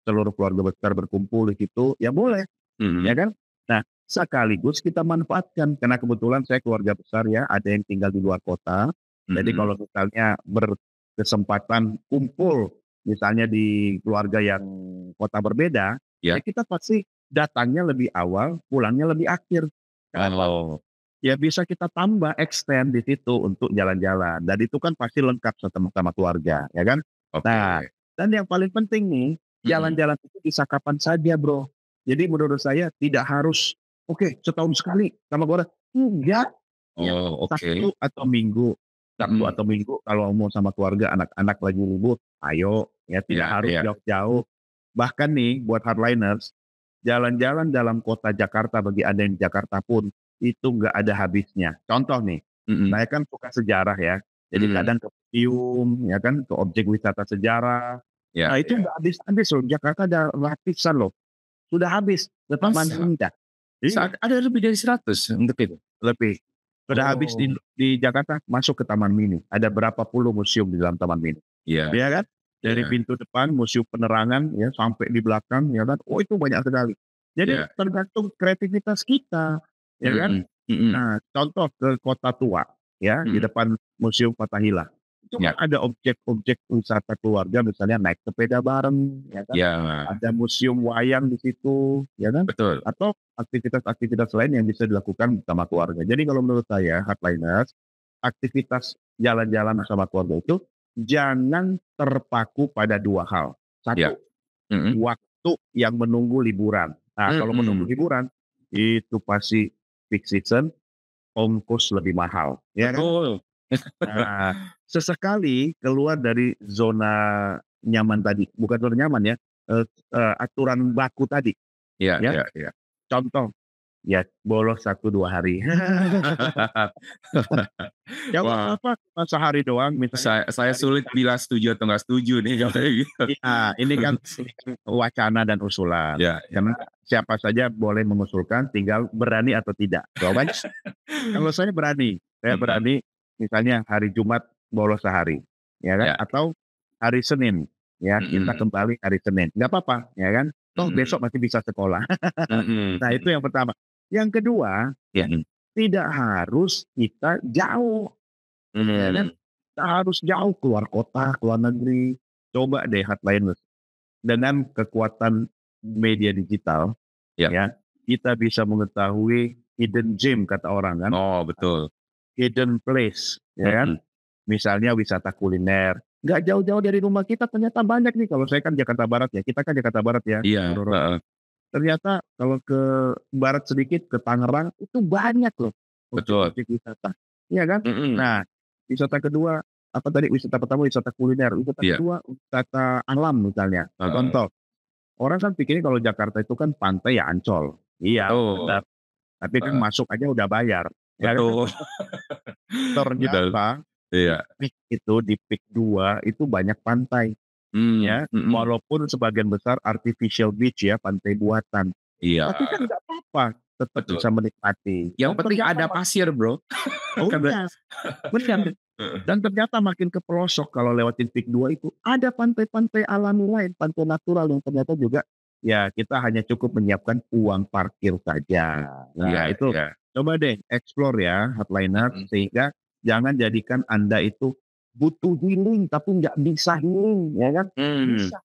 seluruh keluarga besar berkumpul di situ, ya boleh ya Mhm, kan? Nah, sekaligus kita manfaatkan karena kebetulan saya keluarga besar ya, ada yang tinggal di luar kota. Jadi mhm, kalau misalnya berkesempatan kumpul misalnya di keluarga yang kota berbeda, ya ya. kita pasti datangnya lebih awal, pulangnya lebih akhir. Kenapa? Oh, Ya bisa kita tambah extend di situ untuk jalan-jalan dan itu kan pasti lengkap sama keluarga, ya kan? Nah, oke. dan yang paling penting nih, Mhm. jalan-jalan itu bisa kapan saja, Bro. Jadi menurut saya tidak harus, "Oke, setahun sekali sama keluarga." Enggak, ya Oh, oke. Sabtu atau Minggu Sabtu Mhm. atau Minggu kalau mau sama keluarga, anak-anak lagi libur, ayo, ya tidak Iya, harus iya. jauh-jauh. Bahkan nih buat hardliners, jalan-jalan dalam kota Jakarta bagi Anda yang di Jakarta pun, itu nggak ada habisnya. Contoh nih, Mhm, saya kan suka sejarah ya, jadi mhm. kadang ke museum, ya kan, ke objek wisata sejarah. Ya, Nah itu ya. nggak habis-habis loh, Jakarta ada ratusan loh, sudah habis ke Taman Masa? Mini dah. Iya, Ada lebih dari 100 untuk itu? lebih. Sudah habis Oh. di Jakarta, masuk ke Taman Mini. Ada berapa puluh museum di dalam Taman Mini. Iya, Ya kan? Dari iya, pintu depan museum penerangan ya sampai di belakang ya kan. Oh itu banyak sekali. Jadi iya. tergantung kreativitas kita, ya kan? Mhm, mhm, Nah, contoh ke Kota Tua ya di mhm. depan Museum Fathahillah. Itu kan Ya, ada objek-objek wisata keluarga misalnya naik sepeda bareng, ya kan? ya, Ada museum wayang di situ, ya kan? betul. Atau aktivitas-aktivitas lain yang bisa dilakukan bersama keluarga. Jadi kalau menurut saya hardliners, aktivitas jalan-jalan sama keluarga itu jangan terpaku pada 2 hal. Ya, Satu, mhm, waktu yang menunggu liburan. Nah, kalau menunggu mhm. liburan, itu pasti peak season, ongkos lebih mahal, ya kan? Betul. Nah, sesekali keluar dari zona nyaman tadi, bukan zona nyaman ya, aturan baku tadi, Iya, ya. iya, iya. Contoh, ya bolos 1 2 hari. Ya nggak Wah, apa-apa, cuma sehari doang misalnya saya dari sulit bilang setuju atau nggak setuju nih kalau kayak gitu. iya, ini kan wacana dan usulan. Ya, ya. Karena siapa saja boleh mengusulkan, tinggal berani atau tidak. Jawabannya kalau saya Mhm, berani misalnya hari Jumat bolos sehari, ya kan? ya, Atau hari Senin, ya kita mhm, kembali hari Senin, nggak apa-apa, ya kan? Toh mhm, besok masih bisa sekolah. mhm, Nah itu mhm. yang pertama. Yang kedua, ya Mhm, tidak harus kita jauh, ya kan? mmm, Kita harus jauh keluar kota, keluar negeri. Coba deh hardliners dengan kekuatan media digital, ya. ya kita bisa mengetahui hidden gem kata orang kan, Oh, betul. hidden place, ya kan? Mhm, Misalnya wisata kuliner, nggak jauh-jauh dari rumah kita ternyata banyak nih. Kalau saya kan Jakarta Barat ya, kita kan Jakarta Barat ya, Iya, Bro Ro. heeh, Ternyata kalau ke barat sedikit, ke Tangerang, itu banyak loh betul, objek-objek wisata, iya kan? mhm, Nah, wisata kedua, apa tadi, wisata pertama wisata kuliner, wisata iya, kedua wisata alam misalnya. heeh, Contoh, orang kan pikirnya kalau Jakarta itu kan pantai ya Ancol. Iya, betul, benar, tapi kan heeh, masuk aja udah bayar, ya kan? betul, betul, Ternyata di iya, peak 2 itu banyak pantai, ya, mhm, walaupun sebagian besar artificial beach ya, pantai buatan. iya, Tapi kan nggak apa-apa, tetap betul. bisa menikmati Yang dan penting ternyata ada pasir, Bro. oh Kata iya, benar, heeh, dan ternyata makin ke pelosok kalau lewatin Peak 2 itu ada pantai-pantai alami lain, pantai natural yang ternyata juga, ya kita hanya cukup menyiapkan uang parkir saja. iya, Nah itu, iya, coba deh explore ya Heartliner, mhm, sehingga jangan jadikan Anda itu butuh healing tapi nggak bisa healing, ya kan? mmm, Bisa,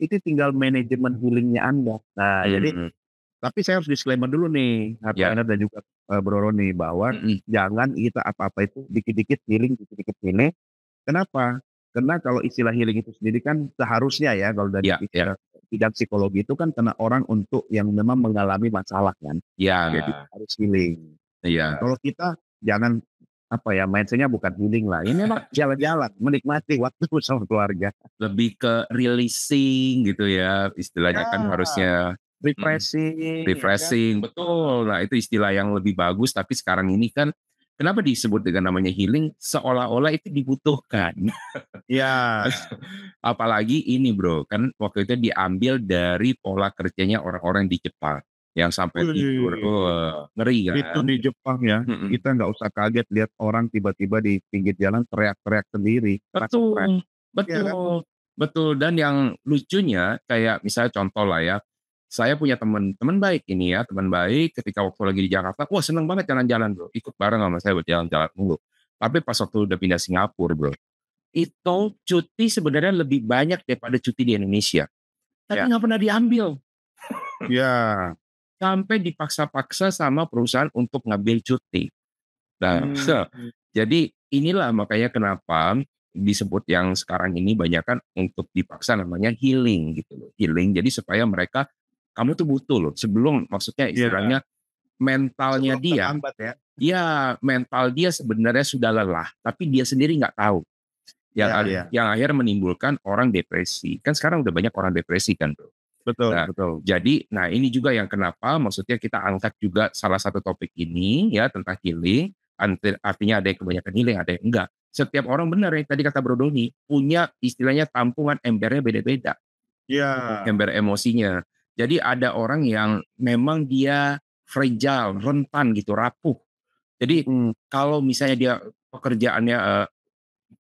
itu tinggal manajemen healing-nya Anda. Nah jadi, mhm, tapi saya harus disclaimer dulu nih, iya, Heartliner dan juga, Bro Roni, bahwa mhm, jangan kita apa-apa itu dikit-dikit healing, dikit-dikit ini. Kenapa? Karena kalau istilah healing itu sendiri kan seharusnya ya, kalau dari iya, iya, bidang psikologi itu kan kena orang untuk yang memang mengalami masalah kan, jadi iya, harus healing. Nah, iya. kalau kita jangan, apa ya, mindset-nya bukan healing lah, ini memang jalan-jalan, menikmati waktu bersama keluarga. Lebih ke releasing gitu ya, istilahnya kan Ya, harusnya mhm, refreshing ya kan? refreshing, betul. Nah, itu istilah yang lebih bagus, tapi sekarang ini kan kenapa disebut dengan namanya healing, seolah-olah itu dibutuhkan. Iya, Apalagi ini Bro, kan waktu itu diambil dari pola kerjanya orang-orang di Jepang, yang sampai tidur, wih, ngeri itu kan? di Jepang ya, Mhm, kita nggak usah kaget lihat orang tiba-tiba di pinggir jalan teriak-teriak sendiri, pas stres, betul, iya kan? betul, betul, dan yang lucunya kayak misalnya contoh lah ya, saya punya teman teman baik ini ya, teman baik ketika waktu lagi di Jakarta, wah seneng banget jalan-jalan Bro, ikut bareng sama saya buat jalan-jalan mulu. Tapi pas waktu udah pindah Singapura Bro, itu cuti sebenarnya lebih banyak daripada cuti di Indonesia, tapi Ya. nggak pernah diambil. Ya. Sampai dipaksa-paksa sama perusahaan untuk ngambil cuti. Nah, Mmm, jadi inilah makanya kenapa disebut yang sekarang ini banyakan untuk dipaksa namanya healing gitu loh, healing. Jadi supaya mereka kamu tuh butuh loh sebelum maksudnya iya, istilahnya mentalnya sebelum dia, terlambat ya. ya mental dia sebenarnya sudah lelah, tapi dia sendiri nggak tahu. Iya, iya, Yang akhirnya menimbulkan orang depresi. Kan sekarang udah banyak orang depresi kan, Bro. betul, Nah, betul. jadi nah ini juga yang kenapa maksudnya kita angkat juga salah satu topik ini ya tentang healing, artinya ada yang kebanyakan healing, ada yang enggak. Setiap orang benar yang tadi kata Bro Doni, punya istilahnya tampungan embernya beda-beda, Iya, ember emosinya. Jadi ada orang yang memang dia fragile, rentan gitu, rapuh. Jadi mhm, kalau misalnya dia pekerjaannya,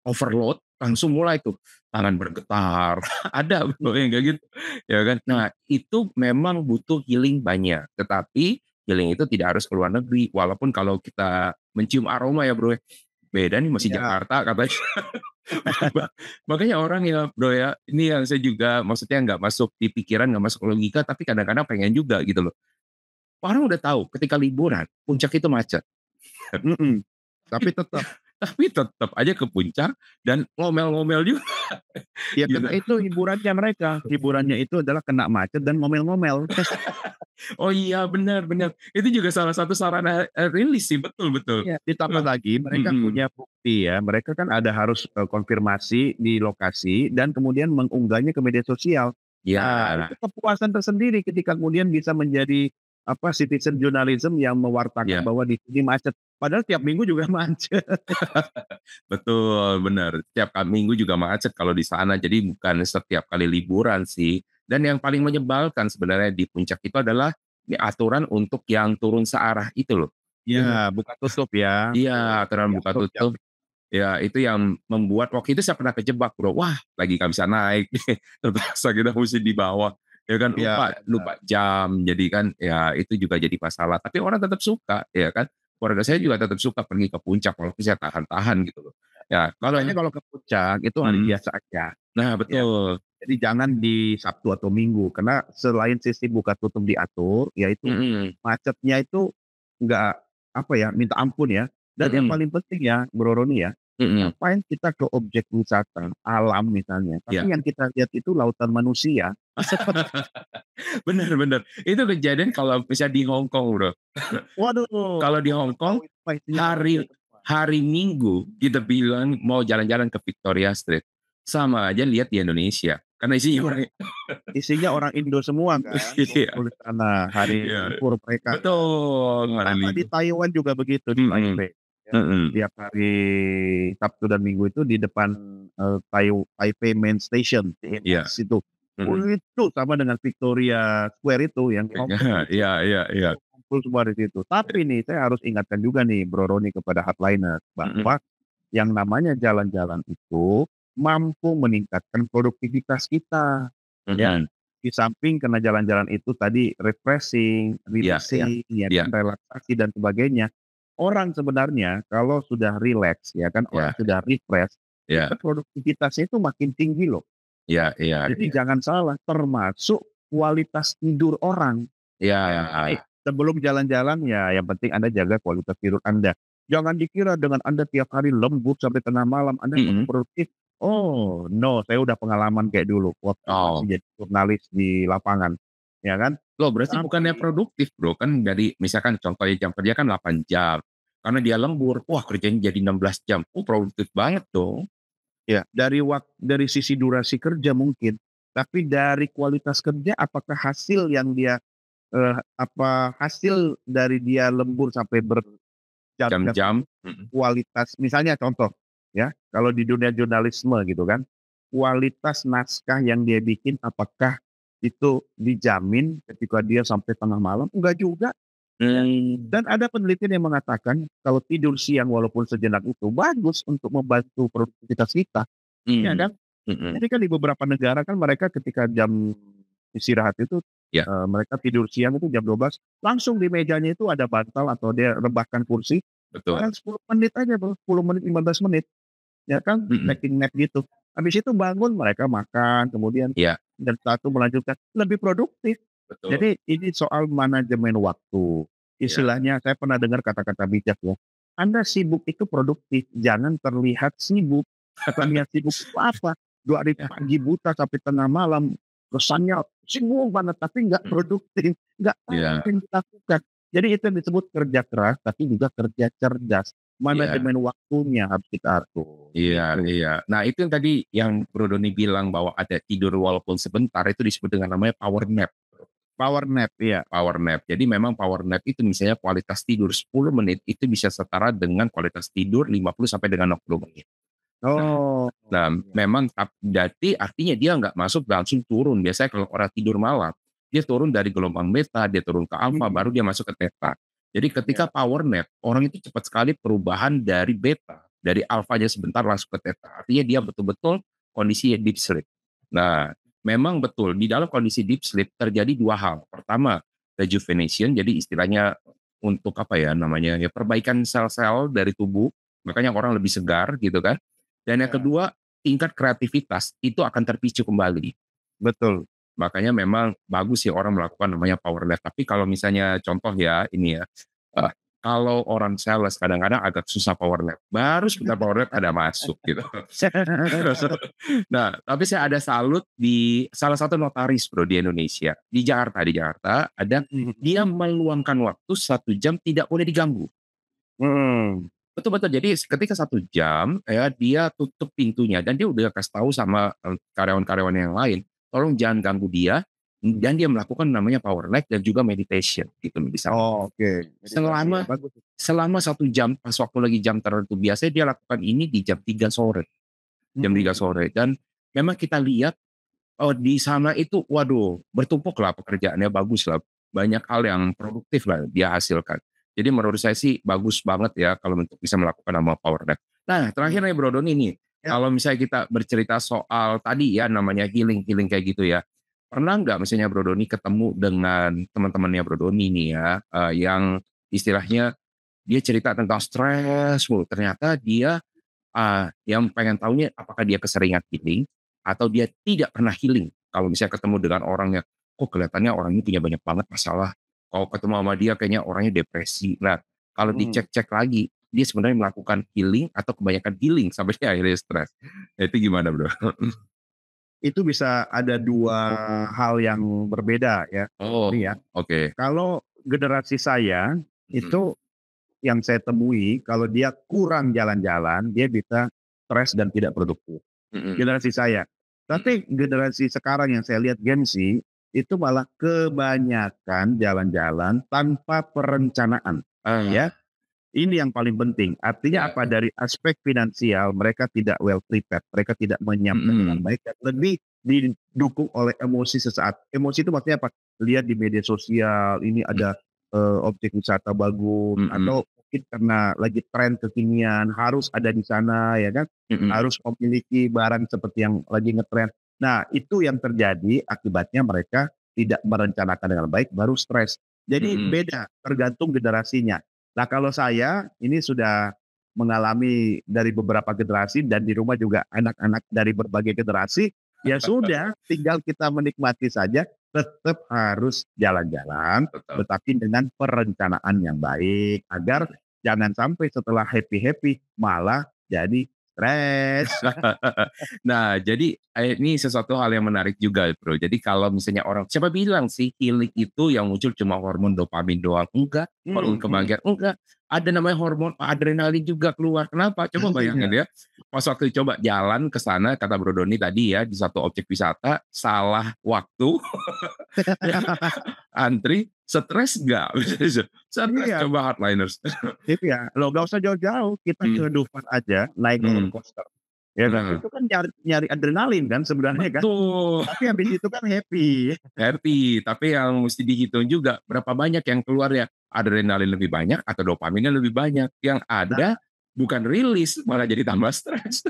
overload, langsung mulai tuh, tangan bergetar, ada Bro yang kayak gitu, ya kan. mhm, Nah, itu memang butuh healing banyak, tetapi healing itu tidak harus ke luar negeri, walaupun kalau kita mencium aroma ya Bro ya, beda nih masih iya, Jakarta katanya. Makanya orang ya Bro ya, ini yang saya juga maksudnya nggak masuk di pikiran, nggak masuk logika, tapi kadang-kadang pengen juga gitu loh. Orang udah tahu ketika liburan, puncak itu macet. mhm, tapi tetap, Tapi tetap aja ke puncak dan ngomel-ngomel juga ya gitu. karena itu hiburannya mereka, hiburannya itu adalah kena macet dan ngomel-ngomel. Oh iya, benar benar. Itu juga salah satu sarana, rilis sih, betul betul. Iya, ditambah lagi mereka Mhm. punya bukti ya, mereka kan ada harus, konfirmasi di lokasi dan kemudian mengunggahnya ke media sosial. Nah, itu Iya kepuasan tersendiri ketika kemudian bisa menjadi, apa, citizen journalism yang mewartakan iya, bahwa di sini macet, padahal tiap minggu juga macet. betul, benar. Tiap minggu juga macet kalau di sana, jadi bukan setiap kali liburan sih. Dan yang paling menyebalkan sebenarnya di puncak itu adalah aturan untuk yang turun searah itu loh. Iya, buka tutup ya, Iya, aturan buka diatur tutup. jamnya. Ya, itu yang membuat waktu itu saya pernah kejebak, Bro. Wah, lagi nggak bisa naik, terpaksa kita mesti di bawah, ya kan, Iya, lupa benar. lupa jam, jadi kan ya itu juga jadi masalah. Tapi orang tetap suka, ya kan. Keluarga saya juga tetap suka pergi ke puncak walaupun saya tahan-tahan gitu loh. Ya, kalau Makanya kalau ke puncak itu hari mhm, biasa aja, nah ya. betul, Jadi jangan di Sabtu atau Minggu, karena selain sistem buka tutup diatur, yaitu mhm, macetnya itu nggak, apa ya, minta ampun ya. Dan yang mhm, paling penting ya, Bro Roni ya, Mhm. Ngapain kita ke objek wisata alam misalnya, Iya. tapi yang kita lihat itu lautan manusia. Seperti Bener bener. Itu kejadian kalau misalnya di Hong Kong, Bro. waduh, Kalau di mau Hong nggak tahu Kong, itu mah isinya manusia hari semua. hari Minggu kita bilang mau jalan-jalan ke Victoria Street, sama aja lihat di Indonesia, karena isinya Iya, orang. isinya orang Indo semua kan, Iya ngumpul di sana, hari iya. libur mereka kan. Betul, hari Sama di Minggu. Taiwan juga begitu, di Mhm Taipei, ya. mhm. Tiap hari Sabtu dan Minggu itu di depan, Taipei Main Station, Iya. TMS itu. Mhm. Itu sama dengan Victoria Square itu yang di Hong Kong itu. Iya iya iya. Kumpul semua di situ. Tapi nih, saya harus ingatkan juga nih, Bro Roni kepada hardliner, Mhm bahwa yang namanya jalan-jalan itu mampu meningkatkan produktivitas kita, ya. mhm. Di samping karena jalan-jalan itu tadi refreshing, Iya iya. releasing, ya Iya kan, relaksasi dan sebagainya. Orang sebenarnya kalau sudah rileks, ya kan, orang iya sudah refresh, iya itu produktivitasnya itu makin tinggi loh. iya iya Jadi iya. jangan salah, termasuk kualitas tidur orang. Iya Jadi iya. sebelum jalan-jalan ya yang penting Anda jaga kualitas tidur Anda. Jangan dikira dengan Anda tiap hari lembur sampai tengah malam Anda Mhm. produktif. Oh, no, saya udah pengalaman kayak dulu waktu masih Oh. jadi jurnalis di lapangan, ya kan. Loh, berarti bukannya Sampai produktif, Bro? Kan dari misalkan contohnya jam kerja kan 8 jam. Karena dia lembur, wah kerjanya jadi 16 jam. Oh, produktif banget dong. ya dari sisi durasi kerja mungkin, tapi dari kualitas kerja apakah hasil yang dia, hasil dari dia lembur sampai berjam-jam Jam-jam itu mhm. kualitas misalnya contoh, ya, kalau di dunia jurnalisme gitu kan, kualitas naskah yang dia bikin apakah itu dijamin ketika dia sampai tengah malam? Enggak juga, ya. Mmm, Dan ada penelitian yang mengatakan kalau tidur siang walaupun sejenak itu bagus untuk membantu produktivitas kita, ya mhm, kan? mhm. Jadi kan di beberapa negara kan mereka ketika jam istirahat itu, Iya, mereka tidur siang itu jam 12 langsung di mejanya itu ada bantal atau dia rebahkan kursi, betul. paling 10 menit aja Bro, 10 menit, 15 menit, ya kan, Mhm, taking nap gitu. Habis itu bangun mereka makan, kemudian iya, dan setelah itu melanjutkan, lebih produktif. betul. Jadi ini soal manajemen waktu. Iya Istilahnya saya pernah dengar kata-kata bijak ya, Anda sibuk itu produktif, jangan terlihat sibuk. Terlihat sibuk itu apa? Dari iya pagi buta sampai tengah malam, kesannya sibuk banget tapi nggak mhm, produktif, nggak tahu iya apa yang dilakukan. Jadi itu yang disebut kerja keras tapi juga kerja cerdas. iya Manajemen waktunya harus kita atur, iya gitu. iya. Nah, itu yang tadi yang Bro Doni bilang bahwa ada tidur walaupun sebentar, itu disebut dengan namanya power nap. Power nap, iya. Power nap. Jadi memang power nap itu misalnya kualitas tidur 10 menit itu bisa setara dengan kualitas tidur 50 sampai dengan 60 menit. Nah Oh, nah iya. memang berarti artinya dia nggak masuk langsung turun. Biasanya kalau orang tidur malam, dia turun dari gelombang beta, dia turun ke alfa, baru Mhm, dia masuk ke theta. Jadi ketika iya. power nap, orang itu cepat sekali perubahan dari beta, dari alfanya sebentar langsung ke theta. Artinya dia betul-betul kondisi deep sleep. Nah, memang betul di dalam kondisi deep sleep terjadi 2 hal. Pertama, rejuvenation, jadi istilahnya untuk apa ya namanya, ya perbaikan sel-sel dari tubuh, makanya orang lebih segar gitu kan. Dan yang Iya, kedua, tingkat kreativitas itu akan terpicu kembali. betul. Makanya memang bagus ya orang melakukan namanya power nap. Tapi kalau misalnya contoh ya ini ya, eee, kalau orang sales kadang-kadang agak susah power nap, baru sebentar power nap ada masuk gitu. Nah, tapi saya ada salut di salah satu notaris Bro di Indonesia, di Jakarta ada, Mhm, dia meluangkan waktu 1 jam tidak boleh diganggu. mhm. Betul betul. Jadi ketika 1 jam ya, dia tutup pintunya dan dia udah kasih tahu sama, karyawan-karyawan yang lain, "Tolong jangan ganggu dia," dan dia melakukan namanya power nap dan juga meditation gitu di sana. Oh, oke, meditasi ya, Selama bagus. selama 1 jam pas waktu lagi jam tertentu, biasanya dia lakukan ini di jam 3 sore Mhm, dan memang kita lihat, di sana itu waduh bertumpuklah pekerjaannya, baguslah, banyak hal yang produktiflah dia hasilkan. Jadi menurut saya sih bagus banget ya kalau untuk bisa melakukan nama power nap. Nah terakhir mhm. nih Bro Doni nih, Ya, kalau misalnya kita bercerita soal tadi ya namanya healing-healing kayak gitu ya, pernah nggak misalnya Bro Doni ketemu dengan teman-temannya Bro Doni nih ya, yang istilahnya dia cerita tentang stres mulu, ternyata dia, yang pengen tahunya apakah dia keseringan healing atau dia tidak pernah healing. Kalau misalnya ketemu dengan orang yang, kok kelihatannya orang ini punya banyak banget masalah. Kalau ketemu sama dia kayaknya orangnya depresi. Nah, kalau mhm. dicek-cek lagi, dia sebenarnya melakukan healing atau kebanyakan healing sampai dia akhirnya stres. Nah, itu gimana, Bro? Itu bisa ada 2 hal yang berbeda ya, Oh, ini ya. oke. Kalau generasi saya, Mhm, itu yang saya temui kalau dia kurang jalan-jalan, dia bisa stres dan tidak produktif. mhm, Generasi saya. mhm. Tapi generasi sekarang yang saya lihat Gen Z, itu malah kebanyakan jalan-jalan tanpa perencanaan, Ah, ya. Ini yang paling penting. Artinya ya, apa? Dari aspek finansial mereka tidak well prepared, mereka tidak menyiapkan dengan mhm, baik dan lebih didukung oleh emosi sesaat. Emosi itu maksudnya apa? Lihat di media sosial, ini mhm, ada objek wisata bagus mhm, atau mungkin karena lagi tren kekinian harus ada di sana ya kan, mhm, harus memiliki barang seperti yang lagi ngetren. Nah, itu yang terjadi akibatnya mereka tidak merencanakan dengan baik baru stres. Jadi mhm. beda, tergantung generasinya. Nah, kalau saya ini sudah mengalami dari beberapa generasi dan di rumah juga anak-anak dari berbagai generasi, ya sudah tinggal kita menikmati saja, tetap harus jalan-jalan, Betul. tetapi dengan perencanaan yang baik agar Mhm. jangan sampai setelah happy-happy malah jadi stres. Nah, jadi ini sesuatu hal yang menarik juga, Bro. Jadi kalau misalnya orang siapa bilang sih healing itu yang muncul cuma hormon dopamin doang? Enggak, hormon Mhm. kebahagiaan enggak. Ada namanya hormon adrenalin juga keluar. Kenapa? Coba bayangin Iya. ya, pas waktu coba jalan ke sana kata Bro Doni tadi ya, di satu objek wisata, salah waktu, ya, antri, stres enggak? Stres Iya. coba hardliners. Iya, loh nggak usah jauh-jauh, kita Mmm, ke Dufan aja naik roller mhm, coaster, ya kan, mhm. itu kan nyari nyari adrenalin kan sebenarnya kan, Betul. tapi habis itu kan happy. Happy, tapi yang mesti dihitung juga berapa banyak yang keluar ya, adrenalin lebih banyak atau dopaminnya lebih banyak, yang ada Nah, bukan rilis malah jadi tambah stres.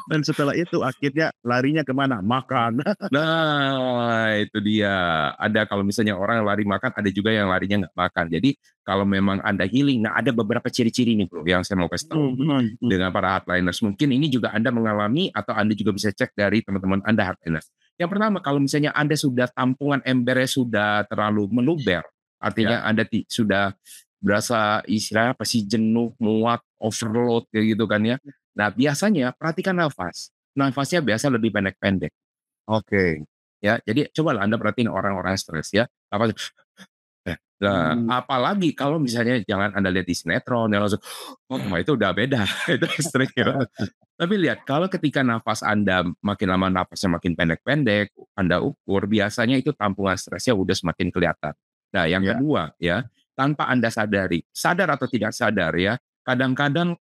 dan setelah itu akhirnya larinya ke mana? Makan. Nah, itu dia. Ada kalau misalnya orang lari makan, ada juga yang larinya nggak makan. Jadi kalau memang Anda healing, nah ada beberapa ciri-ciri nih Bro, yang saya mau kasih tahu dengan para hardliners. Mungkin ini juga Anda mengalami atau Anda juga bisa cek dari teman-teman Anda hardliners. Yang pertama, kalau misalnya Anda sudah tampungan embernya sudah terlalu meluber, Ya, artinya Anda sudah berasa istilahnya apa sih, jenuh, muak, overload kayak gitu kan ya. Nah, biasanya perhatikan nafas. Nafasnya biasa lebih pendek-pendek. oke. Ya, jadi cobalah Anda perhatiin orang-orang stres ya, apa nah, Mmm, apalagi kalau misalnya jangan Anda lihat di sinetron yang langsung, oh itu udah beda, itu ekstrim ya. Tapi lihat, kalau ketika nafas Anda makin lama nafasnya makin pendek-pendek, Anda ukur biasanya itu tampungan stresnya udah semakin kelihatan. Nah, yang ya, kedua ya, tanpa Anda sadari, sadar atau tidak sadar ya, kadang-kadang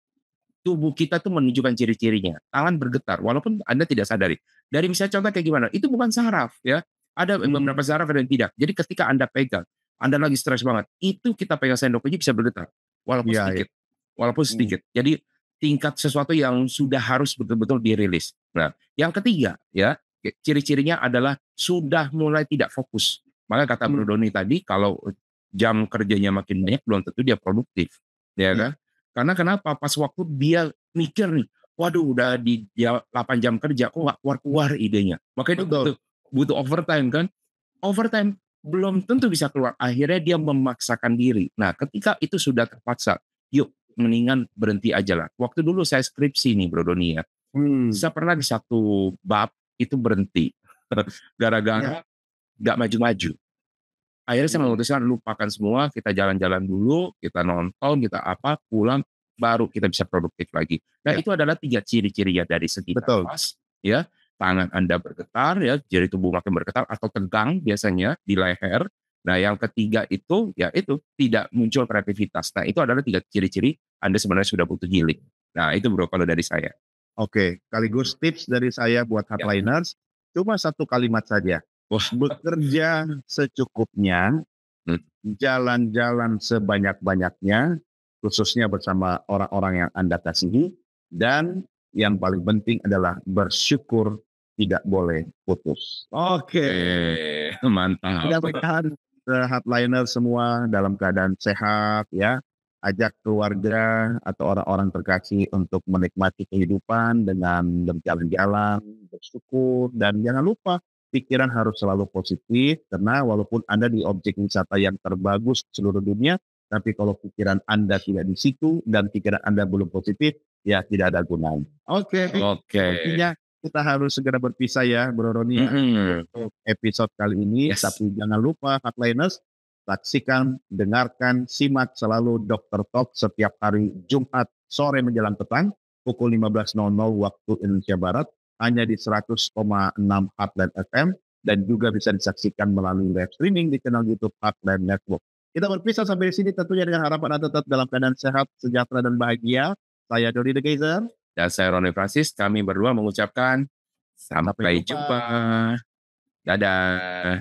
tubuh kita tuh menunjukkan ciri-cirinya. Tangan bergetar walaupun Anda tidak sadari. Dari misalnya contoh kayak gimana, itu bukan saraf ya. Ada mhm, beberapa saraf ada yang tidak. Jadi ketika Anda pegang, Anda lagi stres banget, itu kita pegang sendok aja bisa bergetar. Walaupun iya iya, sedikit. Walaupun mmm, sedikit. Jadi tingkat sesuatu yang sudah harus betul-betul dirilis. Nah, yang ketiga ya, ciri-cirinya adalah sudah mulai tidak fokus. Maka kata Bro mmm, Doni tadi kalau jam kerjanya makin banyak belum tentu dia produktif, ya iya, kan? Karena kenapa? Pas waktu dia mikir nih, waduh udah di 8 jam kerja kok nggak keluar-keluar idenya. Makanya dia betul, butuh butuh overtime kan. Overtime belum tentu bisa keluar, akhirnya dia memaksakan diri. Nah, ketika itu sudah terpaksa, yuk mendingan berhenti aja lah. Waktu dulu saya skripsi nih Bro Doni ya, mmm, saya pernah di satu bab itu berhenti, iya, gara-gara nggak maju-maju. Akhirnya saya mhm, memutuskan lupakan semua, kita jalan-jalan dulu, kita nonton, kita apa, pulang, baru kita bisa produktif lagi. Nah, iya, itu adalah 3 ciri-ciri ya dari segi betul, nafas, ya, tangan Anda bergetar ya, jari tubuh makin bergetar atau tegang biasanya di leher. Nah, yang ketiga itu, ya itu, tidak muncul kreativitas. Nah, itu adalah 3 ciri-ciri Anda sebenarnya sudah butuh healing. Nah, itu Bro kalau dari saya. oke. Sekaligus tips dari saya buat Ya. hardliners, cuma satu kalimat saja, Wah, bekerja secukupnya, mmm, jalan-jalan sebanyak-banyaknya, khususnya bersama orang-orang yang Anda kasihi, dan yang paling penting adalah bersyukur tidak boleh putus. Oke, mantap. mudah-mudahan hardliner semua dalam keadaan sehat ya. Ajak keluarga atau orang-orang terkasih untuk menikmati kehidupan dengan berjalan-jalan, bersyukur, dan jangan lupa pikiran harus selalu positif karena walaupun Anda di objek wisata yang terbagus di seluruh dunia, Tapi kalau pikiran Anda tidak di situ dan pikiran Anda belum positif, ya tidak ada gunanya. Oke, Oke. sepertinya kita harus segera berpisah ya, Bro Roni ya, Mhm. untuk episode kali ini. Yes. Tapi jangan lupa Hardliners, saksikan, dengarkan, simak selalu Dr. Talk setiap hari Jumat sore menjelang petang pukul 15.00 waktu Indonesia Barat hanya di 100,6 Heartland FM dan juga bisa disaksikan melalui live streaming di channel YouTube Heartland Network. Kita berpisah sampai di sini tentunya dengan harapan Anda tetap dalam keadaan sehat, sejahtera dan bahagia. Saya Dodi The Geyser. Dan saya Roni Francis, kami berdua mengucapkan sampai Sampai jumpa. jumpa. Dadah.